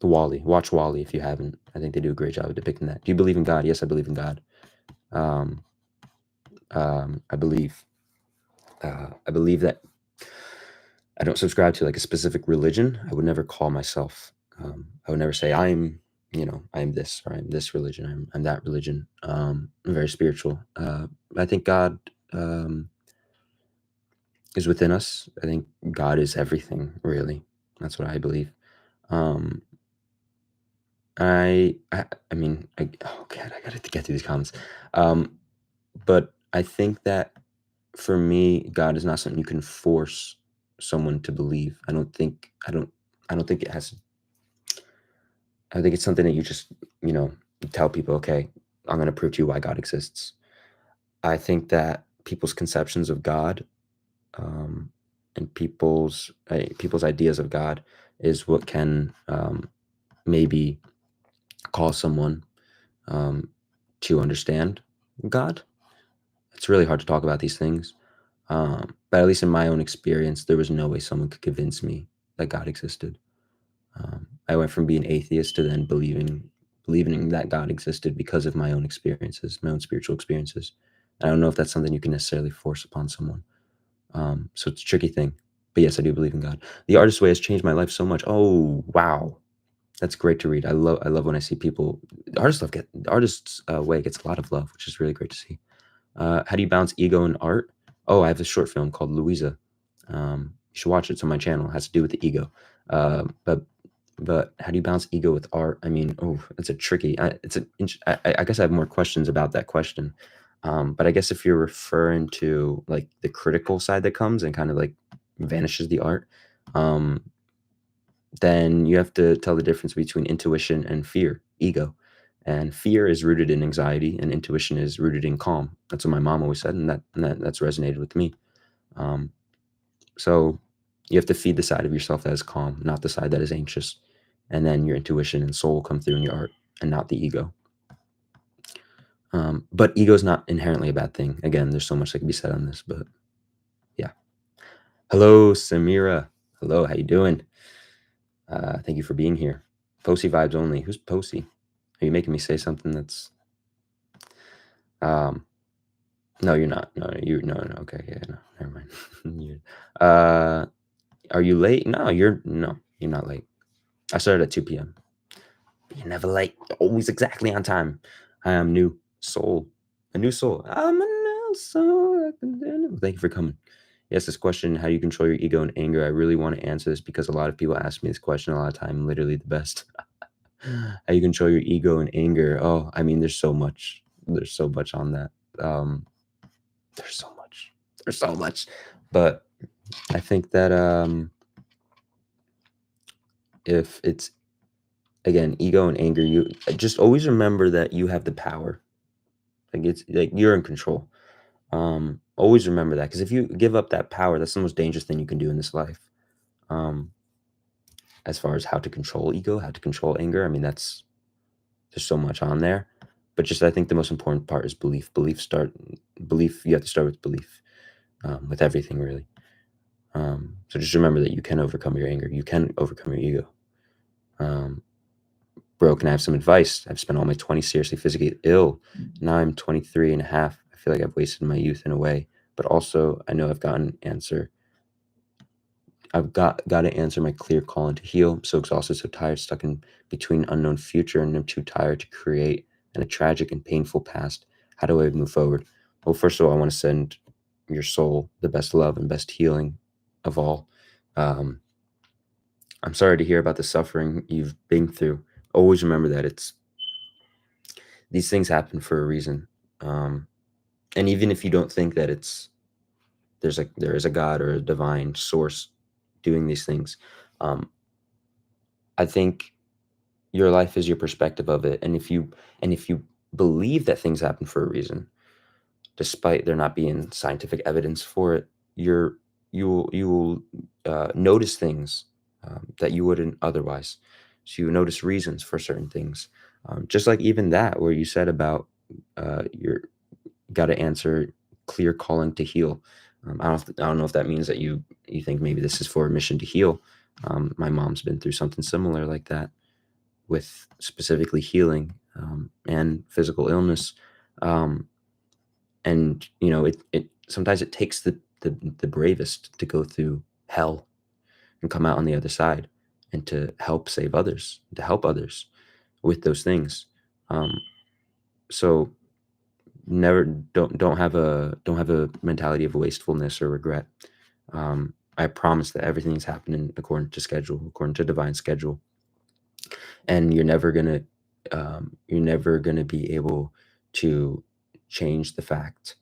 Wally, watch Wally if you haven't. I think they do a great job of depicting that. Do you believe in God? Yes, I believe in God. Um, I believe I believe that I don't subscribe to like a specific religion. I would never call myself. I would never say I'm this or I'm this religion. I'm that religion. I'm very spiritual. I think God is within us. I think God is everything. Really, that's what I believe. Um, I mean, oh god, I gotta get through these comments. Um, But I think that for me, God is not something you can force someone to believe. I don't think it has. I think it's something that you just, you know, tell people, okay, I'm going to prove to you why God exists. I think that people's conceptions of God, um, and people's ideas of God is what can, maybe cause someone, um, to understand God. It's really hard to talk about these things. But at least in my own experience, there was no way someone could convince me that God existed. I went from being atheist to then believing that God existed because of my own experiences, my own spiritual experiences. I don't know if that's something you can necessarily force upon someone. So it's a tricky thing. But yes, I do believe in God. The Artist's Way has changed my life so much. Oh wow, that's great to read. I love when I see people. The Artist's Way gets a lot of love, which is really great to see. How do you balance ego and art? Oh, I have a short film called Louisa. You should watch it. It's on my channel. It has to do with the ego. But how do you balance ego with art? I mean, oh, it's a tricky. I guess I have more questions about that question. But I guess if you're referring to like the critical side that comes and kind of like vanishes the art, um, then you have to tell the difference between intuition and fear, ego. And fear is rooted in anxiety, and intuition is rooted in calm. That's what my mom always said, and that's resonated with me. Um, so you have to feed the side of yourself that is calm, not the side that is anxious. And then your intuition and soul come through in your art, and not the ego. But ego is not inherently a bad thing. Again, there's so much that can be said on this, but yeah. Hello, Samira. Hello, how you doing? Thank you for being here. Posey vibes only. Who's Posey? Are you making me say something that's um no, you're not. No. Okay, yeah, no, never mind. You are you late? No, you're not late. I started at 2 p.m. You're never late. You're always exactly on time. I am new soul. A new soul. I'm a new soul. Thank you for coming. Yes, this question, how do you control your ego and anger? I really want to answer this because a lot of people ask me this question a lot of time. Literally the best. How you control your ego and anger? Oh, I mean, there's so much. There's so much on that. Um, there's so much. There's so much. But I think that if it's again ego and anger, you just always remember that you have the power. Like it's like you're in control. Always remember that because if you give up that power, that's the most dangerous thing you can do in this life. Um, as far as how to control ego, how to control anger, I mean that's there's so much on there. But just I think the most important part is belief. Belief. You have to start with belief, with everything really. So just remember that you can overcome your anger. You can overcome your ego. Um, Bro, can I have some advice? I've spent all my 20s seriously physically ill. Now I'm 23 and a half. I feel like I've wasted my youth in a way, but also I know I've gotten answer. I've got to answer my clear calling to heal. I'm so exhausted, so tired, stuck in between unknown future, and I'm too tired to create and a tragic and painful past. How do I move forward? Well, first of all, I want to send your soul the best love and best healing of all. Um, I'm sorry to hear about the suffering you've been through. Always remember that these things happen for a reason. Um, and even if you don't think that there is a God or a divine source doing these things, um, I think your life is your perspective of it. And if you believe that things happen for a reason, despite there not being scientific evidence for it, you will notice things that you wouldn't otherwise. So you notice reasons for certain things, just like even that where you said about your got to answer clear calling to heal. I don't know if that means that you think maybe this is for a mission to heal. My mom's been through something similar like that with specifically healing and physical illness. Um, and it sometimes it takes the bravest to go through hell and come out on the other side and to help save others, to help others with those things. Um, so never don't have a mentality of wastefulness or regret. I promise that everything's happening according to schedule, according to divine schedule, and you're never gonna be able to change the fact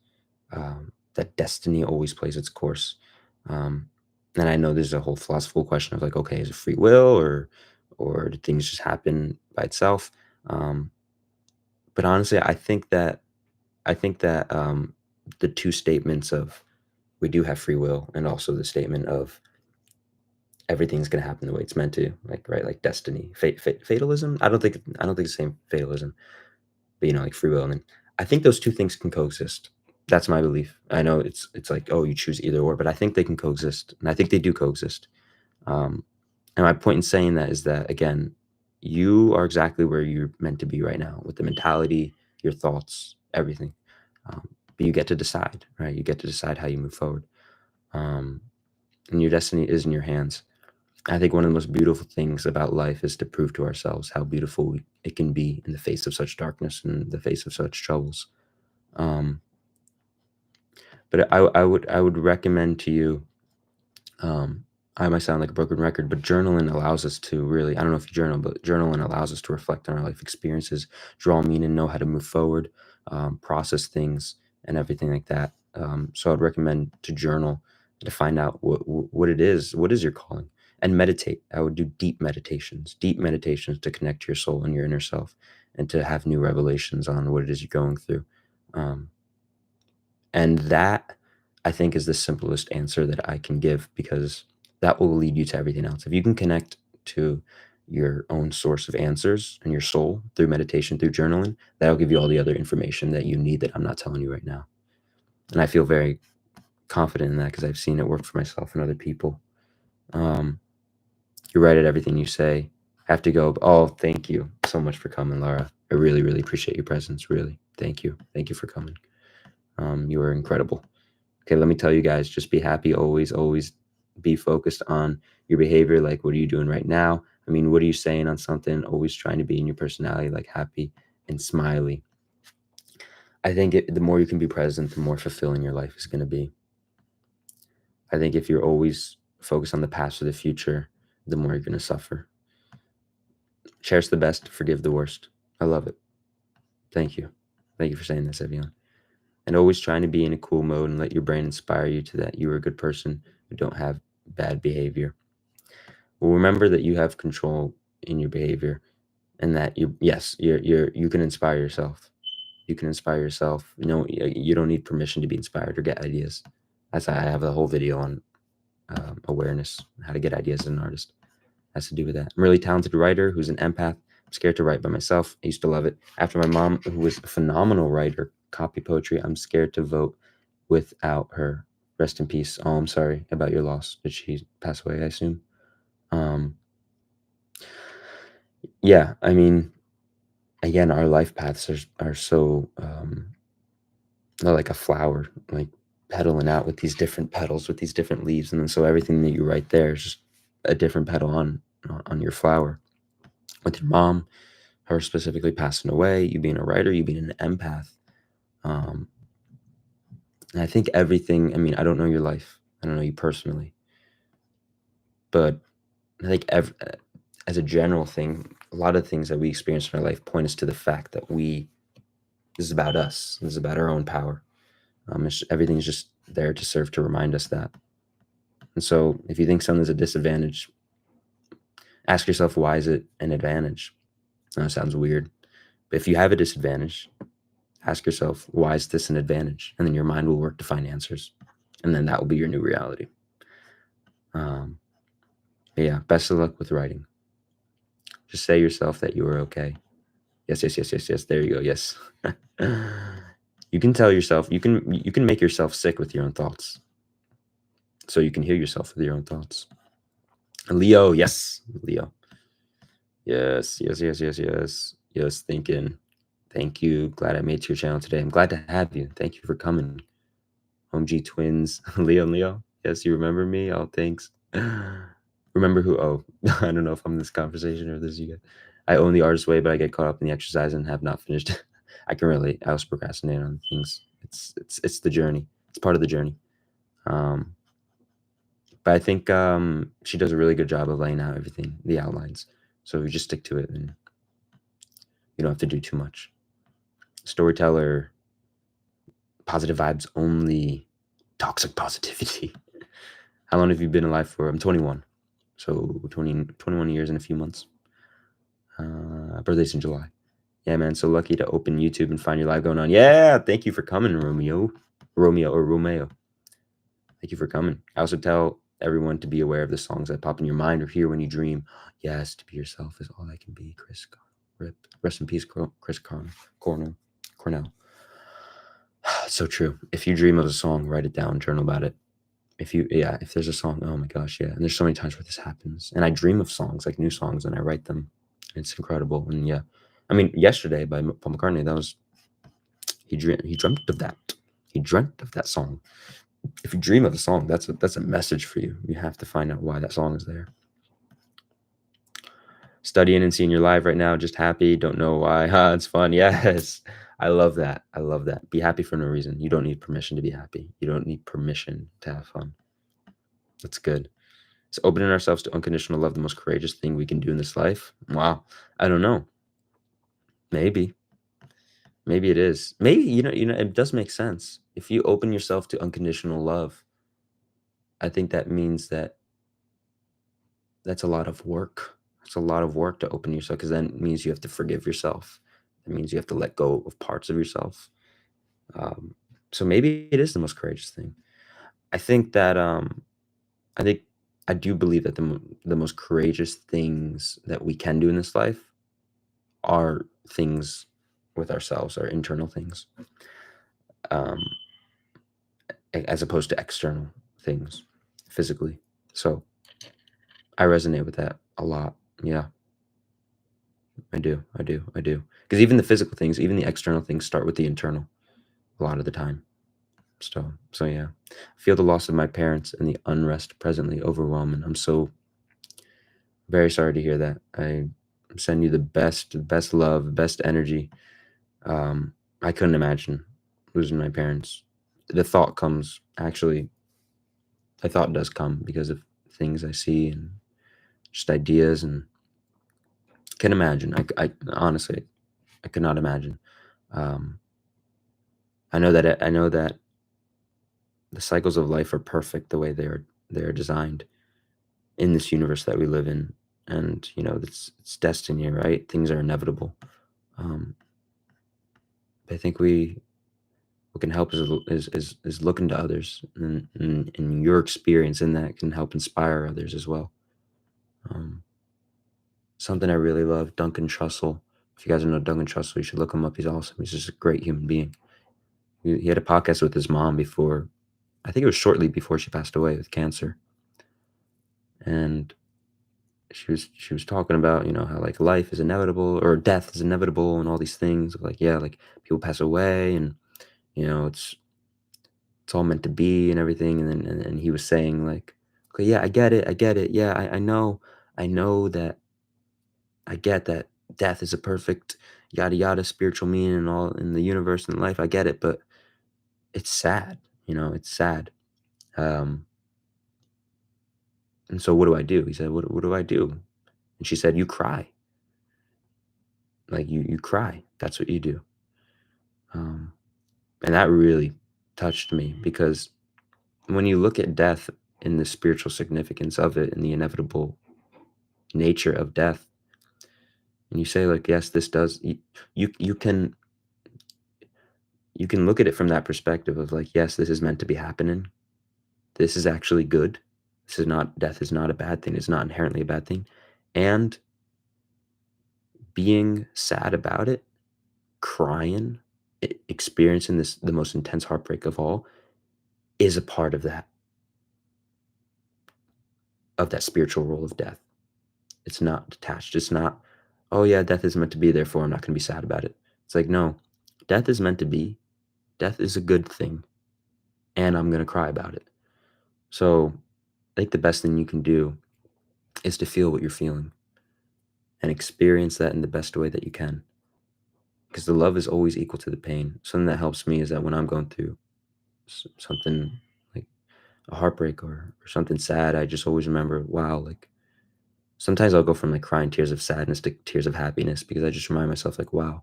that destiny always plays its course. And I know there's a whole philosophical question of like, okay, is it free will or do things just happen by itself? Um, but honestly, I think that the two statements of we do have free will and also the statement of everything's gonna happen the way it's meant to, like right, like destiny, fatalism. I don't think it's the same fatalism, but like free will. And I think those two things can coexist. That's my belief. I know it's like, oh, you choose either or, but I think they can coexist, and I think they do coexist. Um, and my point in saying that is that again, you are exactly where you're meant to be right now with the mentality, your thoughts, everything. But you get to decide, right? You get to decide how you move forward, um, and your destiny is in your hands. I think one of the most beautiful things about life is to prove to ourselves how beautiful it can be in the face of such darkness and the face of such troubles. Um, but I would recommend to you. Um, I might sound like a broken record, but journaling allows us to really. I don't know if you journal, but journaling allows us to reflect on our life experiences, draw meaning, know how to move forward, process things, and everything like that. So I'd recommend to journal to find out what it is. What is your calling? And meditate. I would do deep meditations to connect to your soul and your inner self, and to have new revelations on what it is you're going through. Um, and that, I think, is the simplest answer that I can give because that will lead you to everything else. If you can connect to your own source of answers and your soul through meditation, through journaling, that'll give you all the other information that you need that I'm not telling you right now. And I feel very confident in that because I've seen it work for myself and other people. Um, you're right at everything you say. I have to go. Oh, thank you so much for coming, Laura. I really, really appreciate your presence. Really. Thank you. Thank you for coming. You were incredible. Okay, let me tell you guys, just be happy always, always be focused on your behavior. Like, what are you doing right now? I mean, what are you saying on something? Always trying to be in your personality, like happy and smiley. I think the more you can be present, the more fulfilling your life is going to be. I think if you're always focused on the past or the future, the more you're going to suffer. Cherish the best, forgive the worst. I love it. Thank you. Thank you for saying this, Evian. And always trying to be in a cool mode and let your brain inspire you to that you're a good person who don't have bad behavior. Well, remember that you have control in your behavior and that you can inspire yourself. You can inspire yourself. You don't need permission to be inspired or get ideas. That's I have a whole video on awareness, how to get ideas as an artist. Has to do with that. I'm a really talented writer who's an empath. I'm scared to write by myself. I used to love it. After my mom, who was a phenomenal writer, copy poetry, I'm scared to vote without her. Rest in peace. Oh, I'm sorry about your loss. Did she pass away, I assume? Um, yeah, I mean, again, our life paths are so they're like a flower, like pedaling out with these different petals, with these different leaves, and then so everything that you write there is just a different petal on your flower. With your mom, her specifically passing away, you being a writer, you being an empath. Um, and I think everything. I mean, I don't know your life. I don't know you personally, but I think as a general thing, a lot of things that we experience in our life point us to the fact that this is about us. This is about our own power. Everything's just there to serve to remind us that. And so, if you think something's a disadvantage, ask yourself, why is it an advantage? I know it sounds weird, but if you have a disadvantage, ask yourself, why is this an advantage? And then your mind will work to find answers. And then that will be your new reality. But yeah, best of luck with writing. Just say yourself that you are okay. Yes, yes, yes, yes, yes. There you go. Yes. You can tell yourself, you can make yourself sick with your own thoughts. So you can heal yourself with your own thoughts. Leo, yes. Leo. Yes, yes, yes, yes, yes. Yes, thinking. Thank you. Glad I made it to your channel today. I'm glad to have you. Thank you for coming. Home G twins. Leo and Leo. Yes, you remember me? Oh, thanks. Remember who? Oh, I don't know if I'm in this conversation or this you guys. I own the artist way, but I get caught up in the exercise and have not finished. I can relate. I was procrastinating on things. It's the journey. It's part of the journey. Um, but I think she does a really good job of laying out everything, the outlines. So if you just stick to it, and you don't have to do too much. Storyteller Positive vibes only. Toxic positivity. How long have you been alive for? I'm 21. So 21 years in a few months. Birthday's in July. Yeah, man. So lucky to open YouTube and find your live going on. Yeah, thank you for coming, Romeo. Romeo. Thank you for coming. I also tell everyone to be aware of the songs that pop in your mind or hear when you dream. Yes, to be yourself is all I can be. Chris, rip. Rest in peace, Chris Cornell. So true. If you dream of a song, write it down, journal about it. If there's a song, oh my gosh, yeah. And there's so many times where this happens. And I dream of songs, like new songs, and I write them. It's incredible. And yeah, I mean, yesterday by Paul McCartney, that was he dreamt of that. He dreamt of that song. If you dream of a song, that's a message for you. You have to find out why that song is there. Studying and seeing your live right now, just happy, don't know why. It's fun. Yes. I love that. I love that. Be happy for no reason. You don't need permission to be happy. You don't need permission to have fun. That's good. Is opening ourselves to unconditional love the most courageous thing we can do in this life? Wow. I don't know. Maybe it is. Maybe, it does make sense. If you open yourself to unconditional love, I think that means that that's a lot of work. It's a lot of work to open yourself, because then it means you have to forgive yourself. It means you have to let go of parts of yourself. So maybe it is the most courageous thing. I think that I do believe that the most courageous things that we can do in this life are things with ourselves, our internal things, as opposed to external things physically. So I resonate with that a lot. Yeah, I do. Because even the physical things, even the external things start with the internal a lot of the time. So yeah, I feel the loss of my parents and the unrest presently overwhelming. I'm so very sorry to hear that. I send you the best love, best energy. I couldn't imagine losing my parents. The thought comes, actually, the thought does come because of things I see and just ideas, and can imagine. I honestly, I could not imagine. Um, I know that the cycles of life are perfect the way they're designed in this universe that we live in, and it's destiny, right? Things are inevitable. I think what can help is looking to others, and your experience in that can help inspire others as well. Um, Something I really love, Duncan Trussell. If you guys don't know Duncan Trussell, you should look him up. He's awesome. He's just a great human being. He had a podcast with his mom before, I think it was shortly before she passed away with cancer, and she was talking about how like life is inevitable or death is inevitable and all these things, like yeah, like people pass away, and it's all meant to be and everything. And then and he was saying like, okay, yeah, I get it, yeah, I know that, I get that death is a perfect yada yada spiritual meaning and all in the universe and life, I get it, but it's sad. It's sad. um and so what do I do? He said, what do I do? And she said, you cry. Like you cry, that's what you do. um and that really touched me, because when you look at death and the spiritual significance of it and the inevitable nature of death, and you say like, yes, this does, you can look at it from that perspective of like, yes, this is meant to be happening, this is actually good, death is not a bad thing, it's not inherently a bad thing, and being sad about it, crying, experiencing the most intense heartbreak of all, is a part of that spiritual role of death. It's not detached. It's not, oh yeah, death is meant to be, therefore I'm not going to be sad about it. It's like, no, death is meant to be. Death is a good thing, and I'm going to cry about it. So I think the best thing you can do is to feel what you're feeling and experience that in the best way that you can. Because the love is always equal to the pain. Something that helps me is that when I'm going through something like a heartbreak or something sad, I just always remember, wow, like sometimes I'll go from like crying tears of sadness to tears of happiness, because I just remind myself like, wow,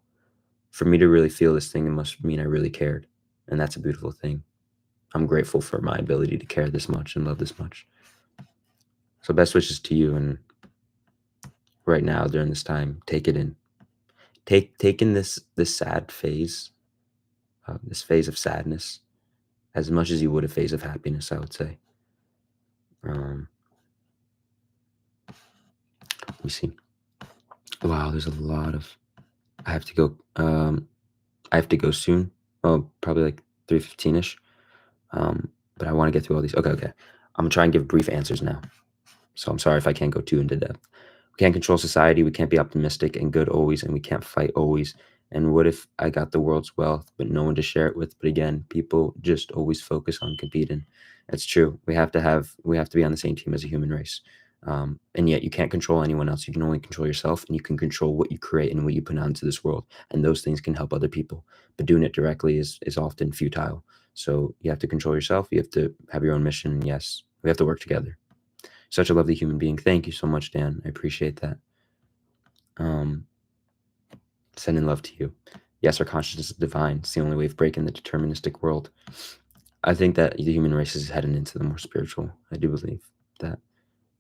for me to really feel this thing, it must mean I really cared. And that's a beautiful thing. I'm grateful for my ability to care this much and love this much. So best wishes to you. And right now, during this time, take it in. Take in this sad phase, this phase of sadness, as much as you would a phase of happiness, I would say. Let me see. Wow, there's a lot of. I have to go. I have to go soon. Oh, probably like 3:15ish. But I want to get through all these. Okay. I'm gonna try and give brief answers now. So I'm sorry if I can't go too into depth. We can't control society. We can't be optimistic and good always, and we can't fight always. And what if I got the world's wealth, but no one to share it with? But again, people just always focus on competing. That's true. We have to be on the same team as a human race. And yet you can't control anyone else. You can only control yourself, and you can control what you create and what you put out into this world. And those things can help other people. But doing it directly is often futile. So you have to control yourself. You have to have your own mission. And yes, we have to work together. Such a lovely human being. Thank you so much, Dan. I appreciate that. Sending love to you. Yes, our consciousness is divine. It's the only way of breaking the deterministic world. I think that the human race is heading into the more spiritual. I do believe that.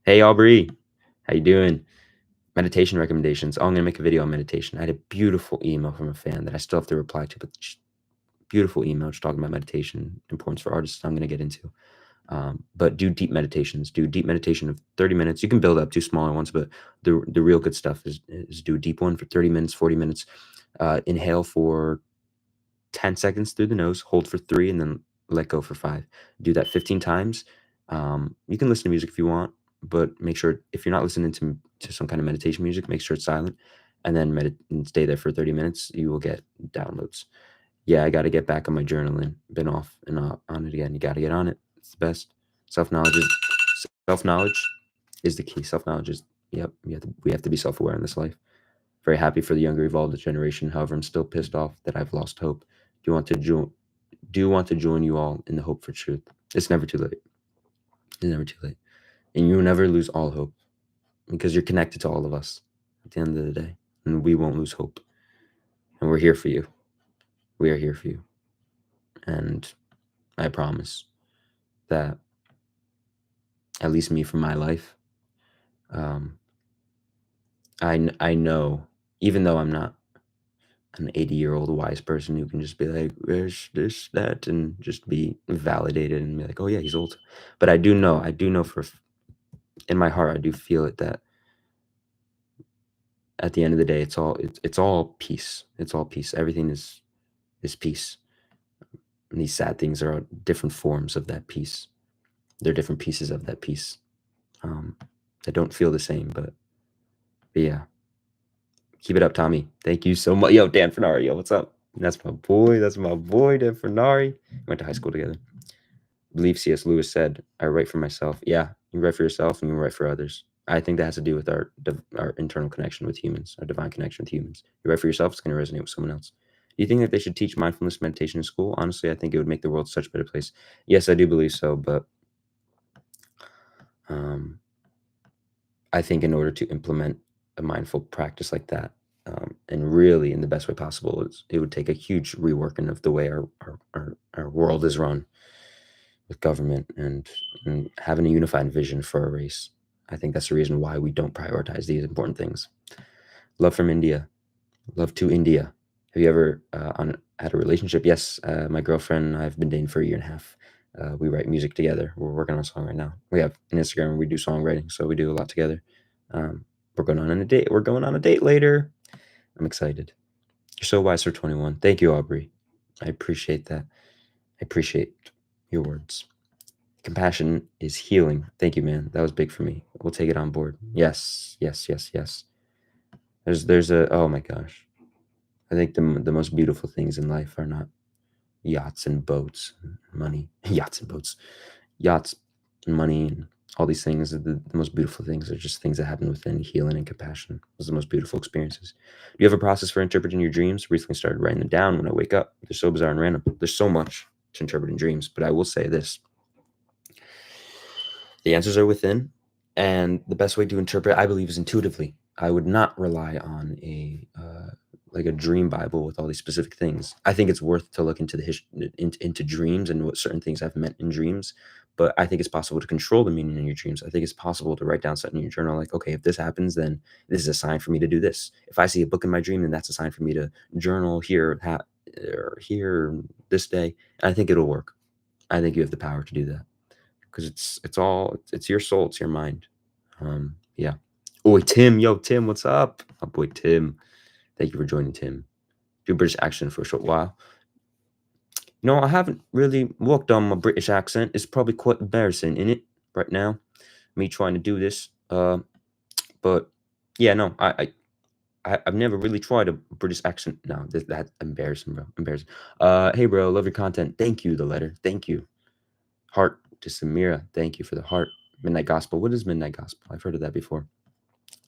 Hey, Aubrey. How you doing? Meditation recommendations. Oh, I'm going to make a video on meditation. I had a beautiful email from a fan that I still have to reply to, but beautiful email just talking about meditation, importance for artists I'm going to get into. But do deep meditations. Do deep meditation of 30 minutes. You can build up, do smaller ones, but the real good stuff is do a deep one for 30 minutes, 40 minutes. Inhale for 10 seconds through the nose, hold for 3, and then let go for 5. Do that 15 times. You can listen to music if you want, but make sure if you're not listening to some kind of meditation music, make sure it's silent, and then and stay there for 30 minutes. You will get downloads. Yeah, I got to get back on my journaling. Been off and on it again. You got to get on it. It's the best. Self-knowledge is the key. Self-knowledge is, yep, we have to be self-aware in this life. Very happy for the younger evolved generation. However, I'm still pissed off that I've lost hope. Do want to join you all in the hope for truth. It's never too late. It's never too late. And you will never lose all hope because you're connected to all of us at the end of the day. And we won't lose hope. And we're here for you. We are here for you. And I promise that, at least me from my life, I know, even though I'm not an 80-year-old wise person who can just be like, "Where's this, that," and just be validated and be like, "Oh yeah, he's old." But I do know in my heart, I do feel it that at the end of the day, it's all peace. It's all peace. Everything is peace. And these sad things are different forms of that peace. They're different pieces of that peace. That don't feel the same, but yeah. Keep it up, Tommy. Thank you so much. Yo, Dan Fernari. Yo, what's up? That's my boy. That's my boy, Dan Fernari. Went to high school together. I believe C.S. Lewis said, "I write for myself." Yeah, you write for yourself and you write for others. I think that has to do with our internal connection with humans, our divine connection with humans. You write for yourself, it's going to resonate with someone else. Do you think that they should teach mindfulness meditation in school? Honestly, I think it would make the world such a better place. Yes, I do believe so, but I think in order to implement a mindful practice like that, and really in the best way possible, it would take a huge reworking of the way our world is run with government and having a unified vision for a race. I think that's the reason why we don't prioritize these important things. Love from India. Love to India. Have you ever had a relationship? Yes, my girlfriend and I have been dating for 1.5 years. We write music together. We're working on a song right now. We have an Instagram where we do songwriting, so we do a lot together. We're going on a date. We're going on a date later. I'm excited. You're so wise for 21. Thank you, Aubrey. I appreciate that. I appreciate your words. Compassion is healing. Thank you, man. That was big for me. We'll take it on board. Yes. There's oh my gosh. I think the most beautiful things in life are not yachts and boats and money. Yachts and boats. Yachts and money and all these things. The most beautiful things are just things that happen within healing and compassion. Those are the most beautiful experiences. Do you have a process for interpreting your dreams? Recently started writing them down when I wake up. They're so bizarre and random. There's so much to interpret in dreams, but I will say this. The answers are within, and the best way to interpret, I believe, is intuitively. I would not rely on a like a dream Bible with all these specific things. I think it's worth to look into into dreams and what certain things have meant in dreams. But I think it's possible to control the meaning in your dreams. I think it's possible to write down something in your journal, like, okay, if this happens, then this is a sign for me to do this. If I see a book in my dream, then that's a sign for me to journal here, or here this day. And I think it'll work. I think you have the power to do that because it's your soul, it's your mind. Yeah. Oh, Tim, yo, Tim, what's up? My boy Tim. Thank you for joining, Tim. Do British accent for a short while. No, I haven't really worked on my British accent. It's probably quite embarrassing, isn't it, right now? Me trying to do this. But yeah, no, I've never really tried a British accent. No, that's embarrassing, bro. Embarrassing. Hey, bro, love your content. Thank you, the letter. Thank you. Heart to Samira. Thank you for the heart. Midnight Gospel. What is Midnight Gospel? I've heard of that before.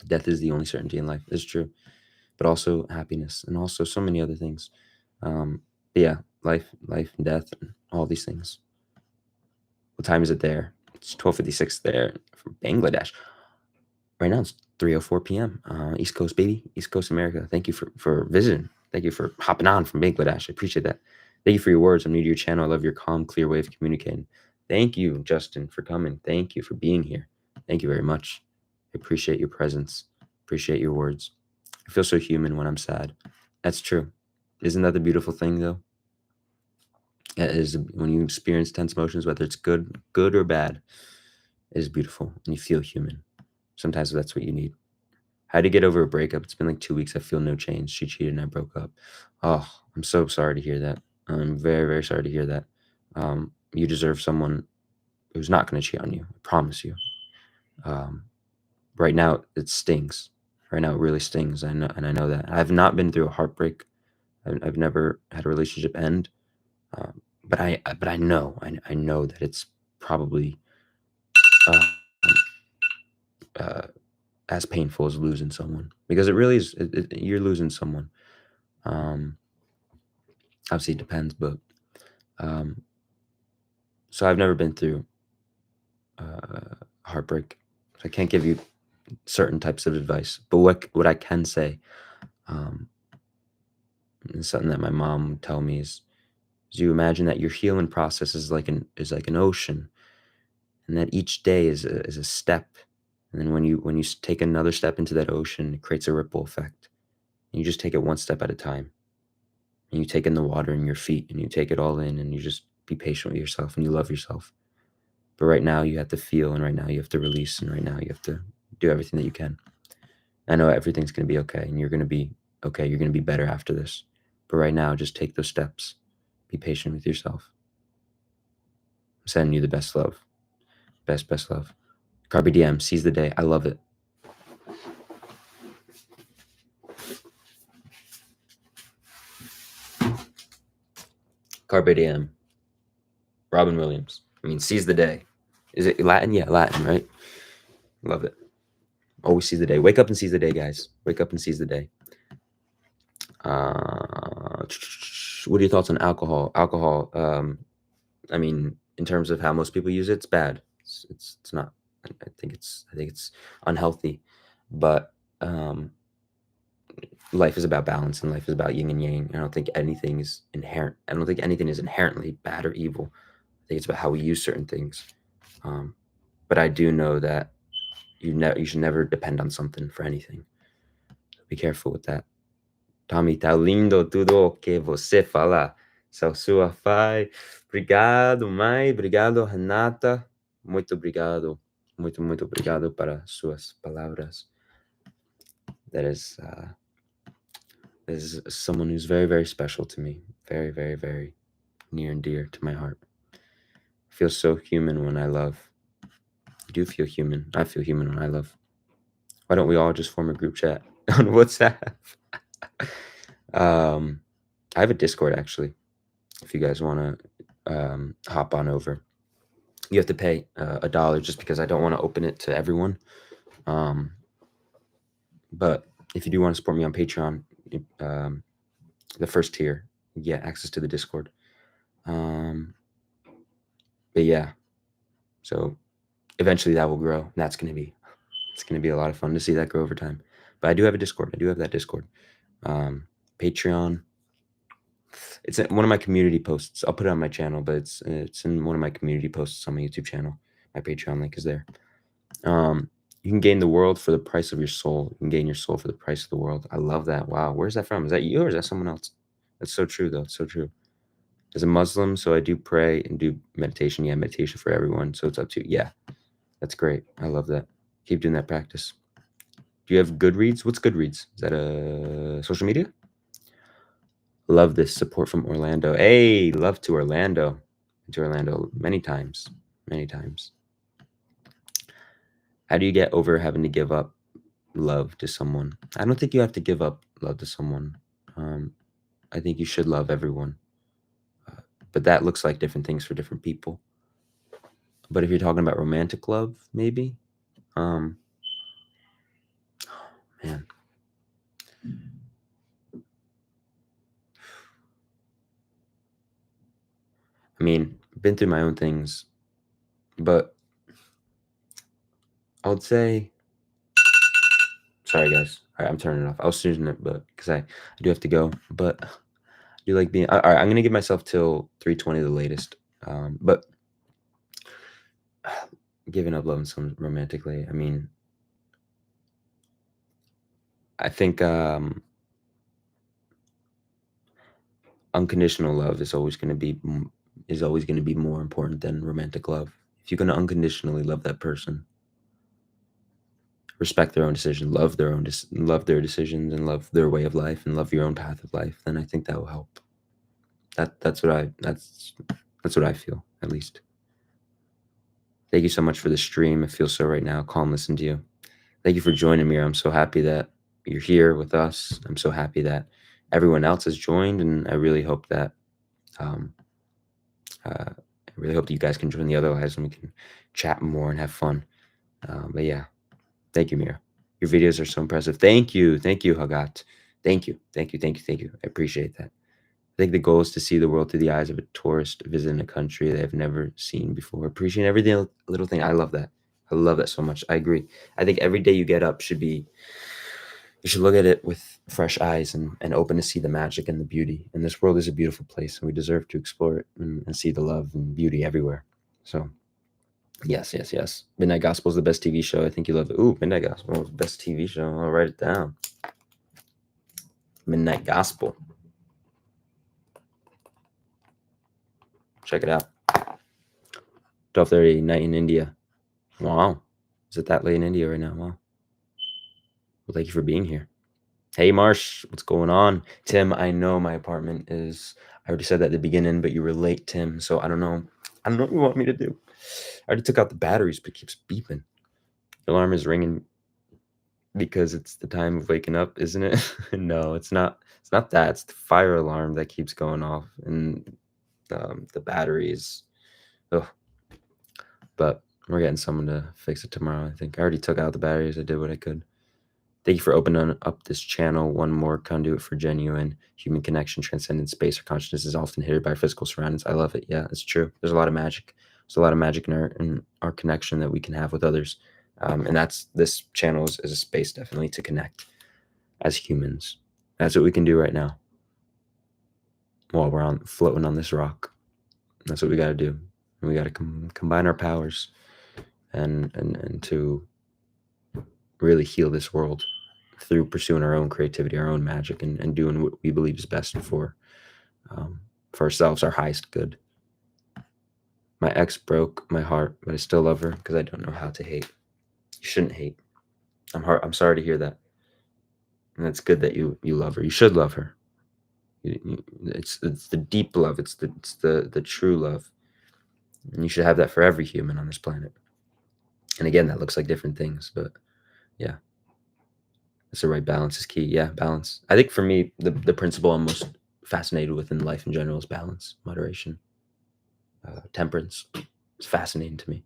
Death is the only certainty in life. It's true. But also happiness and also so many other things. Yeah, life and death and all these things. What time is it there? It's 12:56 there from Bangladesh. Right now it's 3:04 p.m. East Coast, baby. East Coast America. Thank you for visiting. Thank you for hopping on from Bangladesh. I appreciate that. Thank you for your words. I'm new to your channel. I love your calm, clear way of communicating. Thank you, Justin, for coming. Thank you for being here. Thank you very much. I appreciate your presence. Appreciate your words. I feel so human when I'm sad. That's true. Isn't that the beautiful thing, though? It is when you experience tense emotions, whether it's good or bad, it is beautiful and you feel human. Sometimes that's what you need. I had to get over a breakup. It's been like 2 weeks. I feel no change. She cheated and I broke up. Oh, I'm so sorry to hear that. I'm very, very sorry to hear that. You deserve someone who's not going to cheat on you. I promise you. Right now, it stings. Right now, it really stings. I know, and I know that. I've not been through a heartbreak. I've never had a relationship end. But I know that it's probably as painful as losing someone, because it really is. You're losing someone. Obviously, it depends, but so I've never been through heartbreak. So I can't give you certain types of advice, but what I can say, and something that my mom would tell me is you imagine that your healing process is like an ocean, and that each day is a step, and then when you take another step into that ocean, it creates a ripple effect. And you just take it one step at a time, and you take in the water in your feet, and you take it all in, and you just be patient with yourself, and you love yourself. But right now you have to feel, and right now you have to release, and right now you have to do everything that you can. I know everything's going to be okay, and you're going to be okay. You're going to be better after this. But right now, just take those steps. Be patient with yourself. I'm sending you the best love. Best love. Carpe diem, seize the day. I love it. Carpe diem. Robin Williams. I mean, seize the day. Is it Latin? Yeah, Latin, right? Love it. Always seize the day. Wake up and seize the day, guys. Wake up and seize the day. What are your thoughts on alcohol? Alcohol, I mean, in terms of how most people use it, it's bad. It's not. I think it's unhealthy, but life is about balance, and life is about yin and yang. I don't think anything is inherent. I don't think anything is inherently bad or evil. I think it's about how we use certain things. But I do know that you should never depend on something for anything. Be careful with that. Tommy, tá lindo tudo que você fala. Só sua faz. Obrigado, mãe. Obrigado, Renata. Muito obrigado. Muito obrigado para suas palavras. That is someone who's very, very special to me. Very, very, very near and dear to my heart. I feel so human when I love. I do feel human. I feel human when I love. Why don't we all just form a group chat on WhatsApp? I have a Discord, actually, if you guys want to hop on over. You have to pay $1 just because I don't want to open it to everyone. But if you do want to support me on Patreon, the first tier, you get access to the Discord. But yeah, so eventually that will grow. It's going to be a lot of fun to see that grow over time. But I do have a Discord. I do have that Discord. But Patreon. It's one of my community posts. I'll put it on my channel, but it's in one of my community posts on my YouTube channel. My Patreon link is there. You can gain the world for the price of your soul. You can gain your soul for the price of the world. I love that. Wow. Where's that from? Is that you or is that someone else? That's so true, though. It's so true. As a Muslim, so I do pray and do meditation. Yeah, meditation for everyone. So it's up to you. Yeah, that's great. I love that. Keep doing that practice. Do you have Goodreads? What's Goodreads? Is that a social media? Love this support from Orlando. Hey, love to Orlando. To Orlando many times. Many times. How do you get over having to give up love to someone? I don't think you have to give up love to someone. I think you should love everyone. But that looks like different things for different people. But if you're talking about romantic love, maybe. Man. I mean, been through my own things, but I would say, sorry guys, all right, I'm turning it off. I was choosing it, but because I do have to go. But I do like being. All right, I'm gonna give myself till 3:20 the latest. But giving up loving someone romantically. I mean, I think unconditional love is always going to be more important than romantic love. If you're going to unconditionally love that person, respect their own decision, love their decisions, and love their way of life, and love your own path of life, then I think that will help. That's what I feel, at least. Thank you so much for the stream. It feels so right now. Calm, listen to you. Thank you for joining me. I'm so happy that you're here with us. I'm so happy that everyone else has joined, and I really hope that you guys can join the other lives and we can chat more and have fun. But yeah, thank you, Mira. Your videos are so impressive. Thank you, Hagat. Thank you. I appreciate that. I think the goal is to see the world through the eyes of a tourist visiting a country they have never seen before. Appreciate every little thing. I love that. I love that so much. I agree. I think every day you get up you should look at it with fresh eyes and open to see the magic and the beauty. And this world is a beautiful place, and we deserve to explore it and see the love and beauty everywhere. So, yes. Midnight Gospel is the best TV show. I think you love it. Ooh, Midnight Gospel is the best TV show. I'll write it down. Midnight Gospel. Check it out. 12:30 night in India. Wow. Is it that late in India right now? Wow. Well, thank you for being here. Hey, Marsh, what's going on? Tim, I know my apartment is, I already said that at the beginning, but you were late, Tim. So I don't know what you want me to do. I already took out the batteries, but it keeps beeping. The alarm is ringing because it's the time of waking up, isn't it? No, it's not. It's not that. It's the fire alarm that keeps going off, and the batteries. Oh, but we're getting someone to fix it tomorrow. I think I already took out the batteries. I did what I could. Thank you for opening up this channel. One more conduit for genuine human connection, transcendent space. Our consciousness is often hindered by our physical surroundings. I love it. Yeah, it's true. There's a lot of magic. There's a lot of magic in our connection that we can have with others. And this channel is a space definitely to connect as humans. That's what we can do right now while we're floating on this rock. That's what we got to do. And we got to combine our powers and to really heal this world through pursuing our own creativity, our own magic, and doing what we believe is best for ourselves, our highest good. My ex broke my heart, but I still love her because I don't know how to hate. You shouldn't hate. I'm sorry to hear that. And it's good that you love her. You should love her. It's the deep love. It's the true love. And you should have that for every human on this planet. And again, that looks like different things, but yeah. That's the right balance is key. Yeah, balance. I think for me, the principle I'm most fascinated with in life in general is balance, moderation, temperance. It's fascinating to me.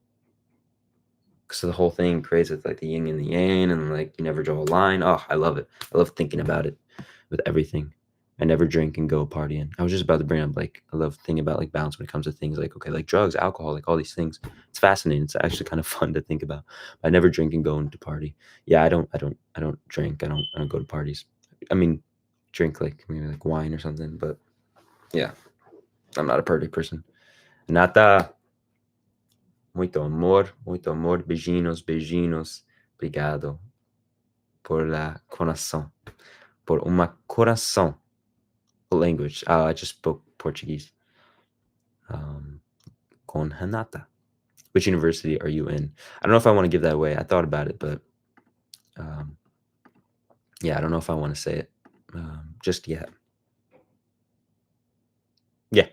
Because the whole thing creates with like the yin and the yang, and like you never draw a line. Oh, I love it. I love thinking about it with everything. I never drink and go partying. I was just about to bring up like I love thinking about like balance when it comes to things like okay, like drugs, alcohol, like all these things. It's fascinating. It's actually kind of fun to think about. I never drink and go into party. Yeah, I don't drink. I don't go to parties. I mean, drink like maybe like wine or something. But yeah, I'm not a party person. Nata. Muito amor, beijinhos, beijinhos. Obrigado por la coração. Por uma coração. Language. I just spoke Portuguese. Con Hanata. Which university are you in? I don't know if I want to give that away. I thought about it, but yeah, I don't know if I want to say it just yet. Yeah.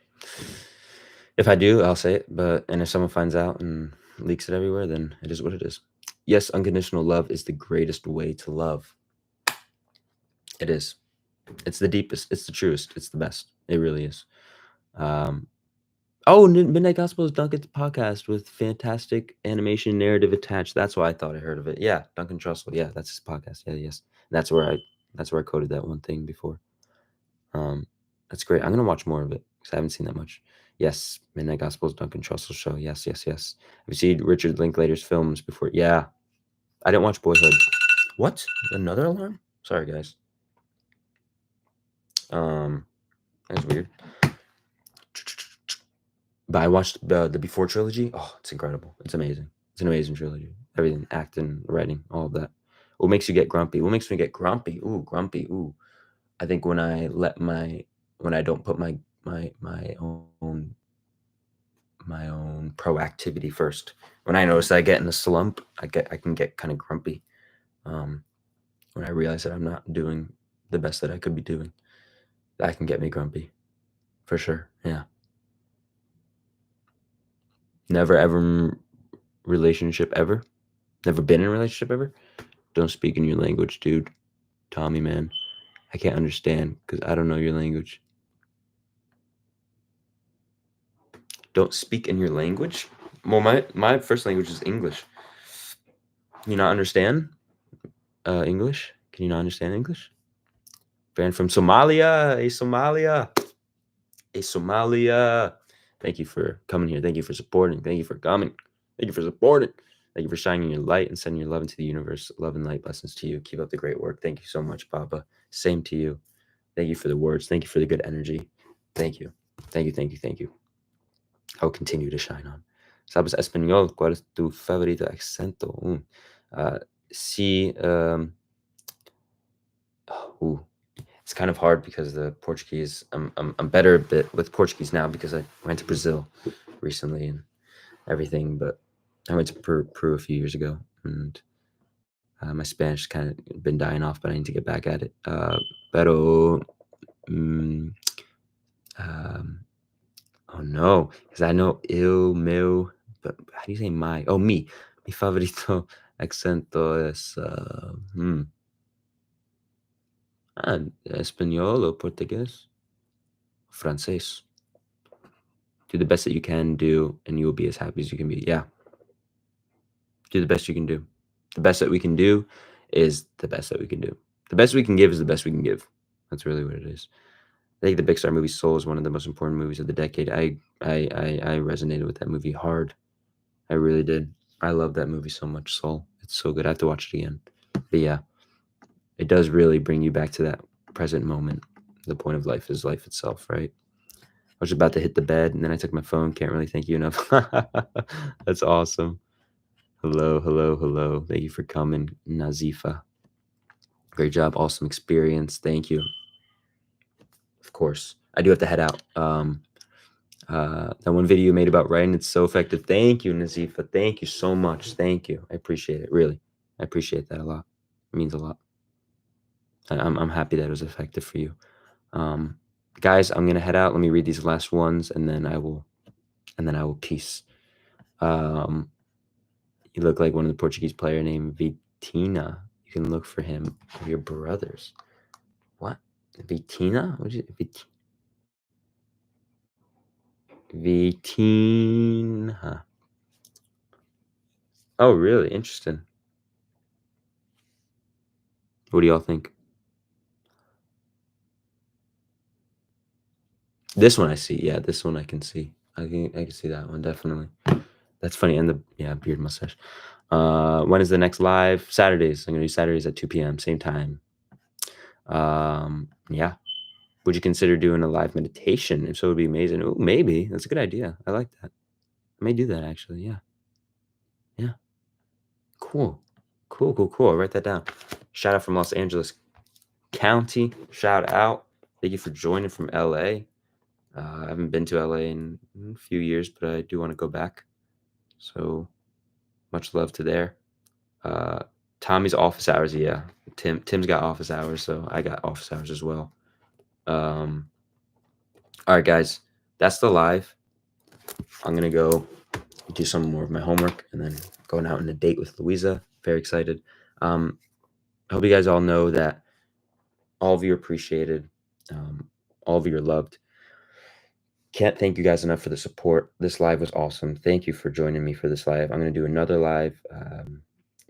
If I do, I'll say it. And if someone finds out and leaks it everywhere, then it is what it is. Yes, unconditional love is the greatest way to love. It is. It's the deepest. It's the truest. It's the best. It really is. Midnight Gospel is Duncan's podcast with fantastic animation narrative attached. That's why I thought I heard of it. Yeah, Duncan Trussell. Yeah, that's his podcast. Yeah, yes. That's where I coded that one thing before. That's great. I'm gonna watch more of it because I haven't seen that much. Yes, Midnight Gospel's Duncan Trussell show. Yes. Have you seen Richard Linklater's films before? Yeah. I didn't watch Boyhood. What? Another alarm? Sorry, guys. That's weird. But I watched the Before trilogy. Oh, it's incredible. It's amazing. It's an amazing trilogy. Everything, acting, writing, all of that. What makes you get grumpy? What makes me get grumpy? Ooh, grumpy. Ooh. I think when I don't put my own proactivity first. When I notice that I get in a slump, I can get kind of grumpy. When I realize that I'm not doing the best that I could be doing, that can get me grumpy, for sure. Yeah. Never ever relationship ever. Never been in a relationship ever. Don't speak in your language, dude. Tommy, man, I can't understand because I don't know your language. Don't speak in your language? Well, my first language is English. Can you not understand English? Can you not understand English? Fan from Somalia. Hey, Somalia. Hey, Somalia. Thank you for coming here. Thank you for supporting. Thank you for coming. Thank you for supporting. Thank you for shining your light and sending your love into the universe. Love and light blessings to you. Keep up the great work. Thank you so much, Papa. Same to you. Thank you for the words. Thank you for the good energy. Thank you. Thank you, thank you, thank you. I'll continue to shine on. ¿Sabes español? ¿Cuál es tu favorito acento? Sí. It's kind of hard because the Portuguese. I'm better a bit with Portuguese now because I went to Brazil recently and everything. But I went to Peru a few years ago, and my Spanish kind of been dying off, but I need to get back at it. Pero. Oh no, because I know meu, but how do you say my? Oh, me. Mi favorito acento es español o portugués, francés. Do the best that you can do, and you will be as happy as you can be. Yeah. Do the best you can do. The best that we can do is the best that we can do. The best we can give is the best we can give. That's really what it is. I think the Big Star movie Soul is one of the most important movies of the decade. I resonated with that movie hard. I really did. I love that movie so much, Soul. It's so good. I have to watch it again. But yeah, it does really bring you back to that present moment. The point of life is life itself, right? I was about to hit the bed, and then I took my phone. Can't really thank you enough. That's awesome. Hello. Thank you for coming, Nazifa. Great job. Awesome experience. Thank you. Of course. I do have to head out. That one video you made about writing, it's so effective. Thank you, Nazifa. Thank you so much. Thank you. I appreciate it. Really. I appreciate that a lot. It means a lot. I'm happy that it was effective for you. Guys, I'm gonna head out. Let me read these last ones and then I will peace. You look like one of the Portuguese player named Vitina. You can look for him of your brothers. What? Vitina? What is it? Vitina. Oh, really? Interesting. What do y'all think? This one I see. Yeah, this one I can see. I can see that one definitely. That's funny. And the beard mustache. When is the next live? Saturdays. I'm gonna do Saturdays at 2 p.m. same time. Yeah. Would you consider doing a live meditation? If so, it would be amazing. Oh, maybe. That's a good idea. I like that. I may do that actually. Yeah. Yeah. Cool. Cool. I'll write that down. Shout out from Los Angeles County. Shout out. Thank you for joining from LA. I haven't been to LA in a few years, but I do want to go back. So much love to there. Tommy's office hours. Yeah. Tim's got office hours, so I got office hours as well. All right, guys. That's the live. I'm gonna go do some more of my homework and then going out on a date with Louisa. Very excited. I hope you guys all know that all of you are appreciated. All of you are loved. Can't thank you guys enough for the support. This live was awesome. Thank you for joining me for this live. I'm going to do another live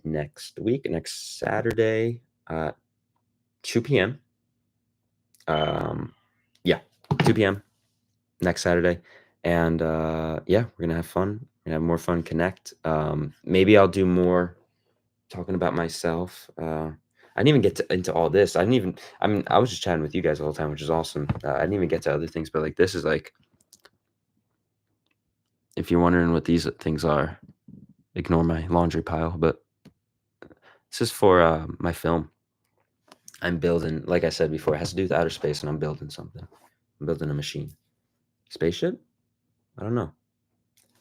next week, next Saturday at 2 p.m. Yeah, 2 p.m. next Saturday. And yeah, we're going to have fun. We're going to have more fun, connect. Maybe I'll do more talking about myself. I didn't even get into all this. I was just chatting with you guys the whole time, which is awesome. I didn't even get to other things, but like this is like, if you're wondering what these things are, ignore my laundry pile. But this is for my film. I'm building, like I said before, it has to do with outer space, and I'm building something. I'm building a machine. Spaceship? I don't know.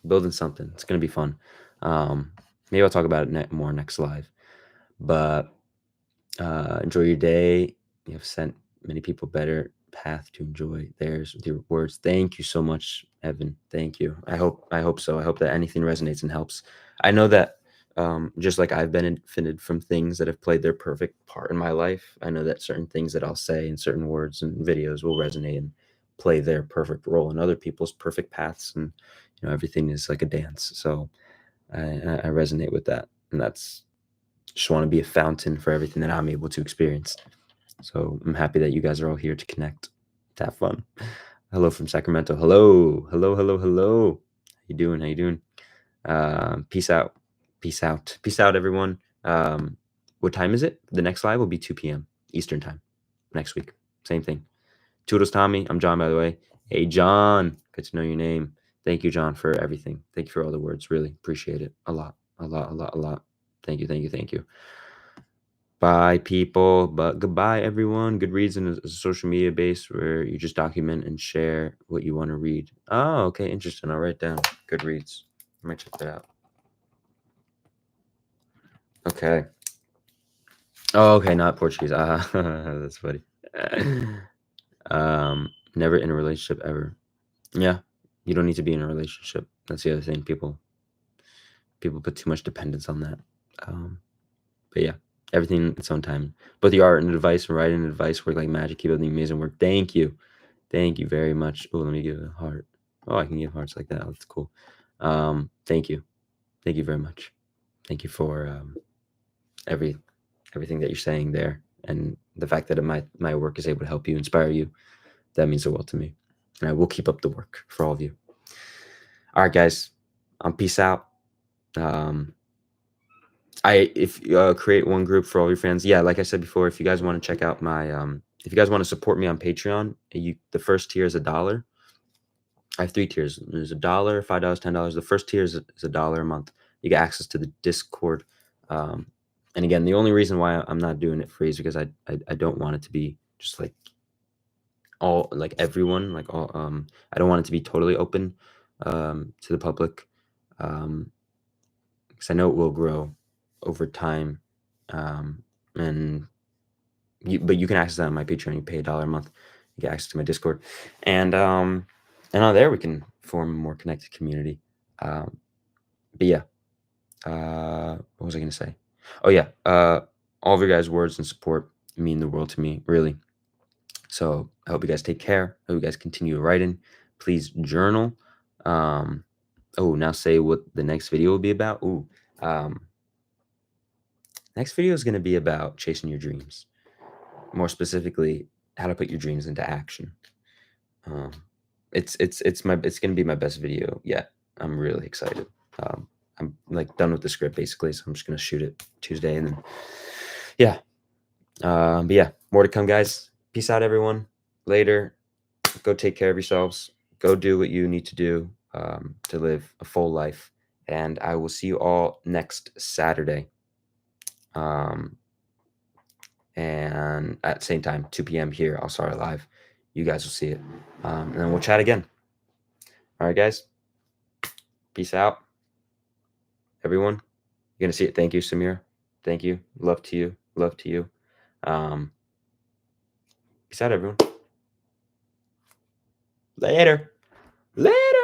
Building something. It's gonna be fun. Maybe I'll talk about it more next live. But enjoy your day. You have sent many people better path to enjoy theirs with your words. Thank you so much, Evan. Thank you. I hope so. I hope that anything resonates and helps. I know that just like I've benefited from things that have played their perfect part in my life, I know that certain things that I'll say and certain words and videos will resonate and play their perfect role in other people's perfect paths. And everything is like a dance. So I resonate with that, and that's just want to be a fountain for everything that I'm able to experience. So I'm happy that you guys are all here to connect, to have fun. Hello from Sacramento. Hello. How you doing? Peace out. Peace out, everyone. What time is it? The next live will be 2 p.m. Eastern time next week. Same thing. Toodles, Tommy. I'm John, by the way. Hey, John. Good to know your name. Thank you, John, for everything. Thank you for all the words. Really appreciate it. A lot. Thank you. Bye, people. But goodbye, everyone. Goodreads is a social media base where you just document and share what you want to read. Oh, okay. Interesting. I'll write down Goodreads. I might check that out. Okay. Oh, okay. Not Portuguese. That's funny. Never in a relationship ever. Yeah. You don't need to be in a relationship. That's the other thing. People put too much dependence on that. But yeah, everything its own time. Both the art and advice and writing and advice work like magic. Keep up the amazing work. Thank you very much. Oh, let me give a heart. Oh, I can give hearts like that. That's cool. Thank you very much. Thank you for everything that you're saying there, and the fact that my work is able to help you, inspire you. That means the world to me, and I will keep up the work for all of you. All right, guys. Peace out. If create one group for all your fans. Yeah, like I said before, if you guys want to check out my if you guys want to support me on Patreon, the first tier is $1. I have 3 tiers. There's $1, $5, $10. The first tier is $1 a month. You get access to the Discord. And again, the only reason why I'm not doing it free is because I don't want it to be just like all like everyone, like all I don't want it to be totally open to the public. Because I know it will grow over time. But you can access that on my Patreon. You pay $1 a month, you get access to my Discord, and on there we can form a more connected community. But yeah, what was I gonna say? Oh yeah, all of your guys' words and support mean the world to me, really. So I hope you guys take care. I hope you guys continue writing. Please journal. Now say what the next video will be about. Next video is going to be about chasing your dreams. More specifically, how to put your dreams into action. It's going to be my best video yet. I'm really excited. I'm like done with the script basically, so I'm just going to shoot it Tuesday, and then yeah. But yeah, More to come, guys. Peace out, everyone. Later. Go take care of yourselves. Go do what you need to do to live a full life. And I will see you all next Saturday. And at the same time, 2 p.m. here, I'll start it live. You guys will see it. And then we'll chat again. All right, guys. Peace out. Everyone, you're going to see it. Thank you, Samir. Thank you. Love to you. Love to you. Peace out, everyone. Later. Later.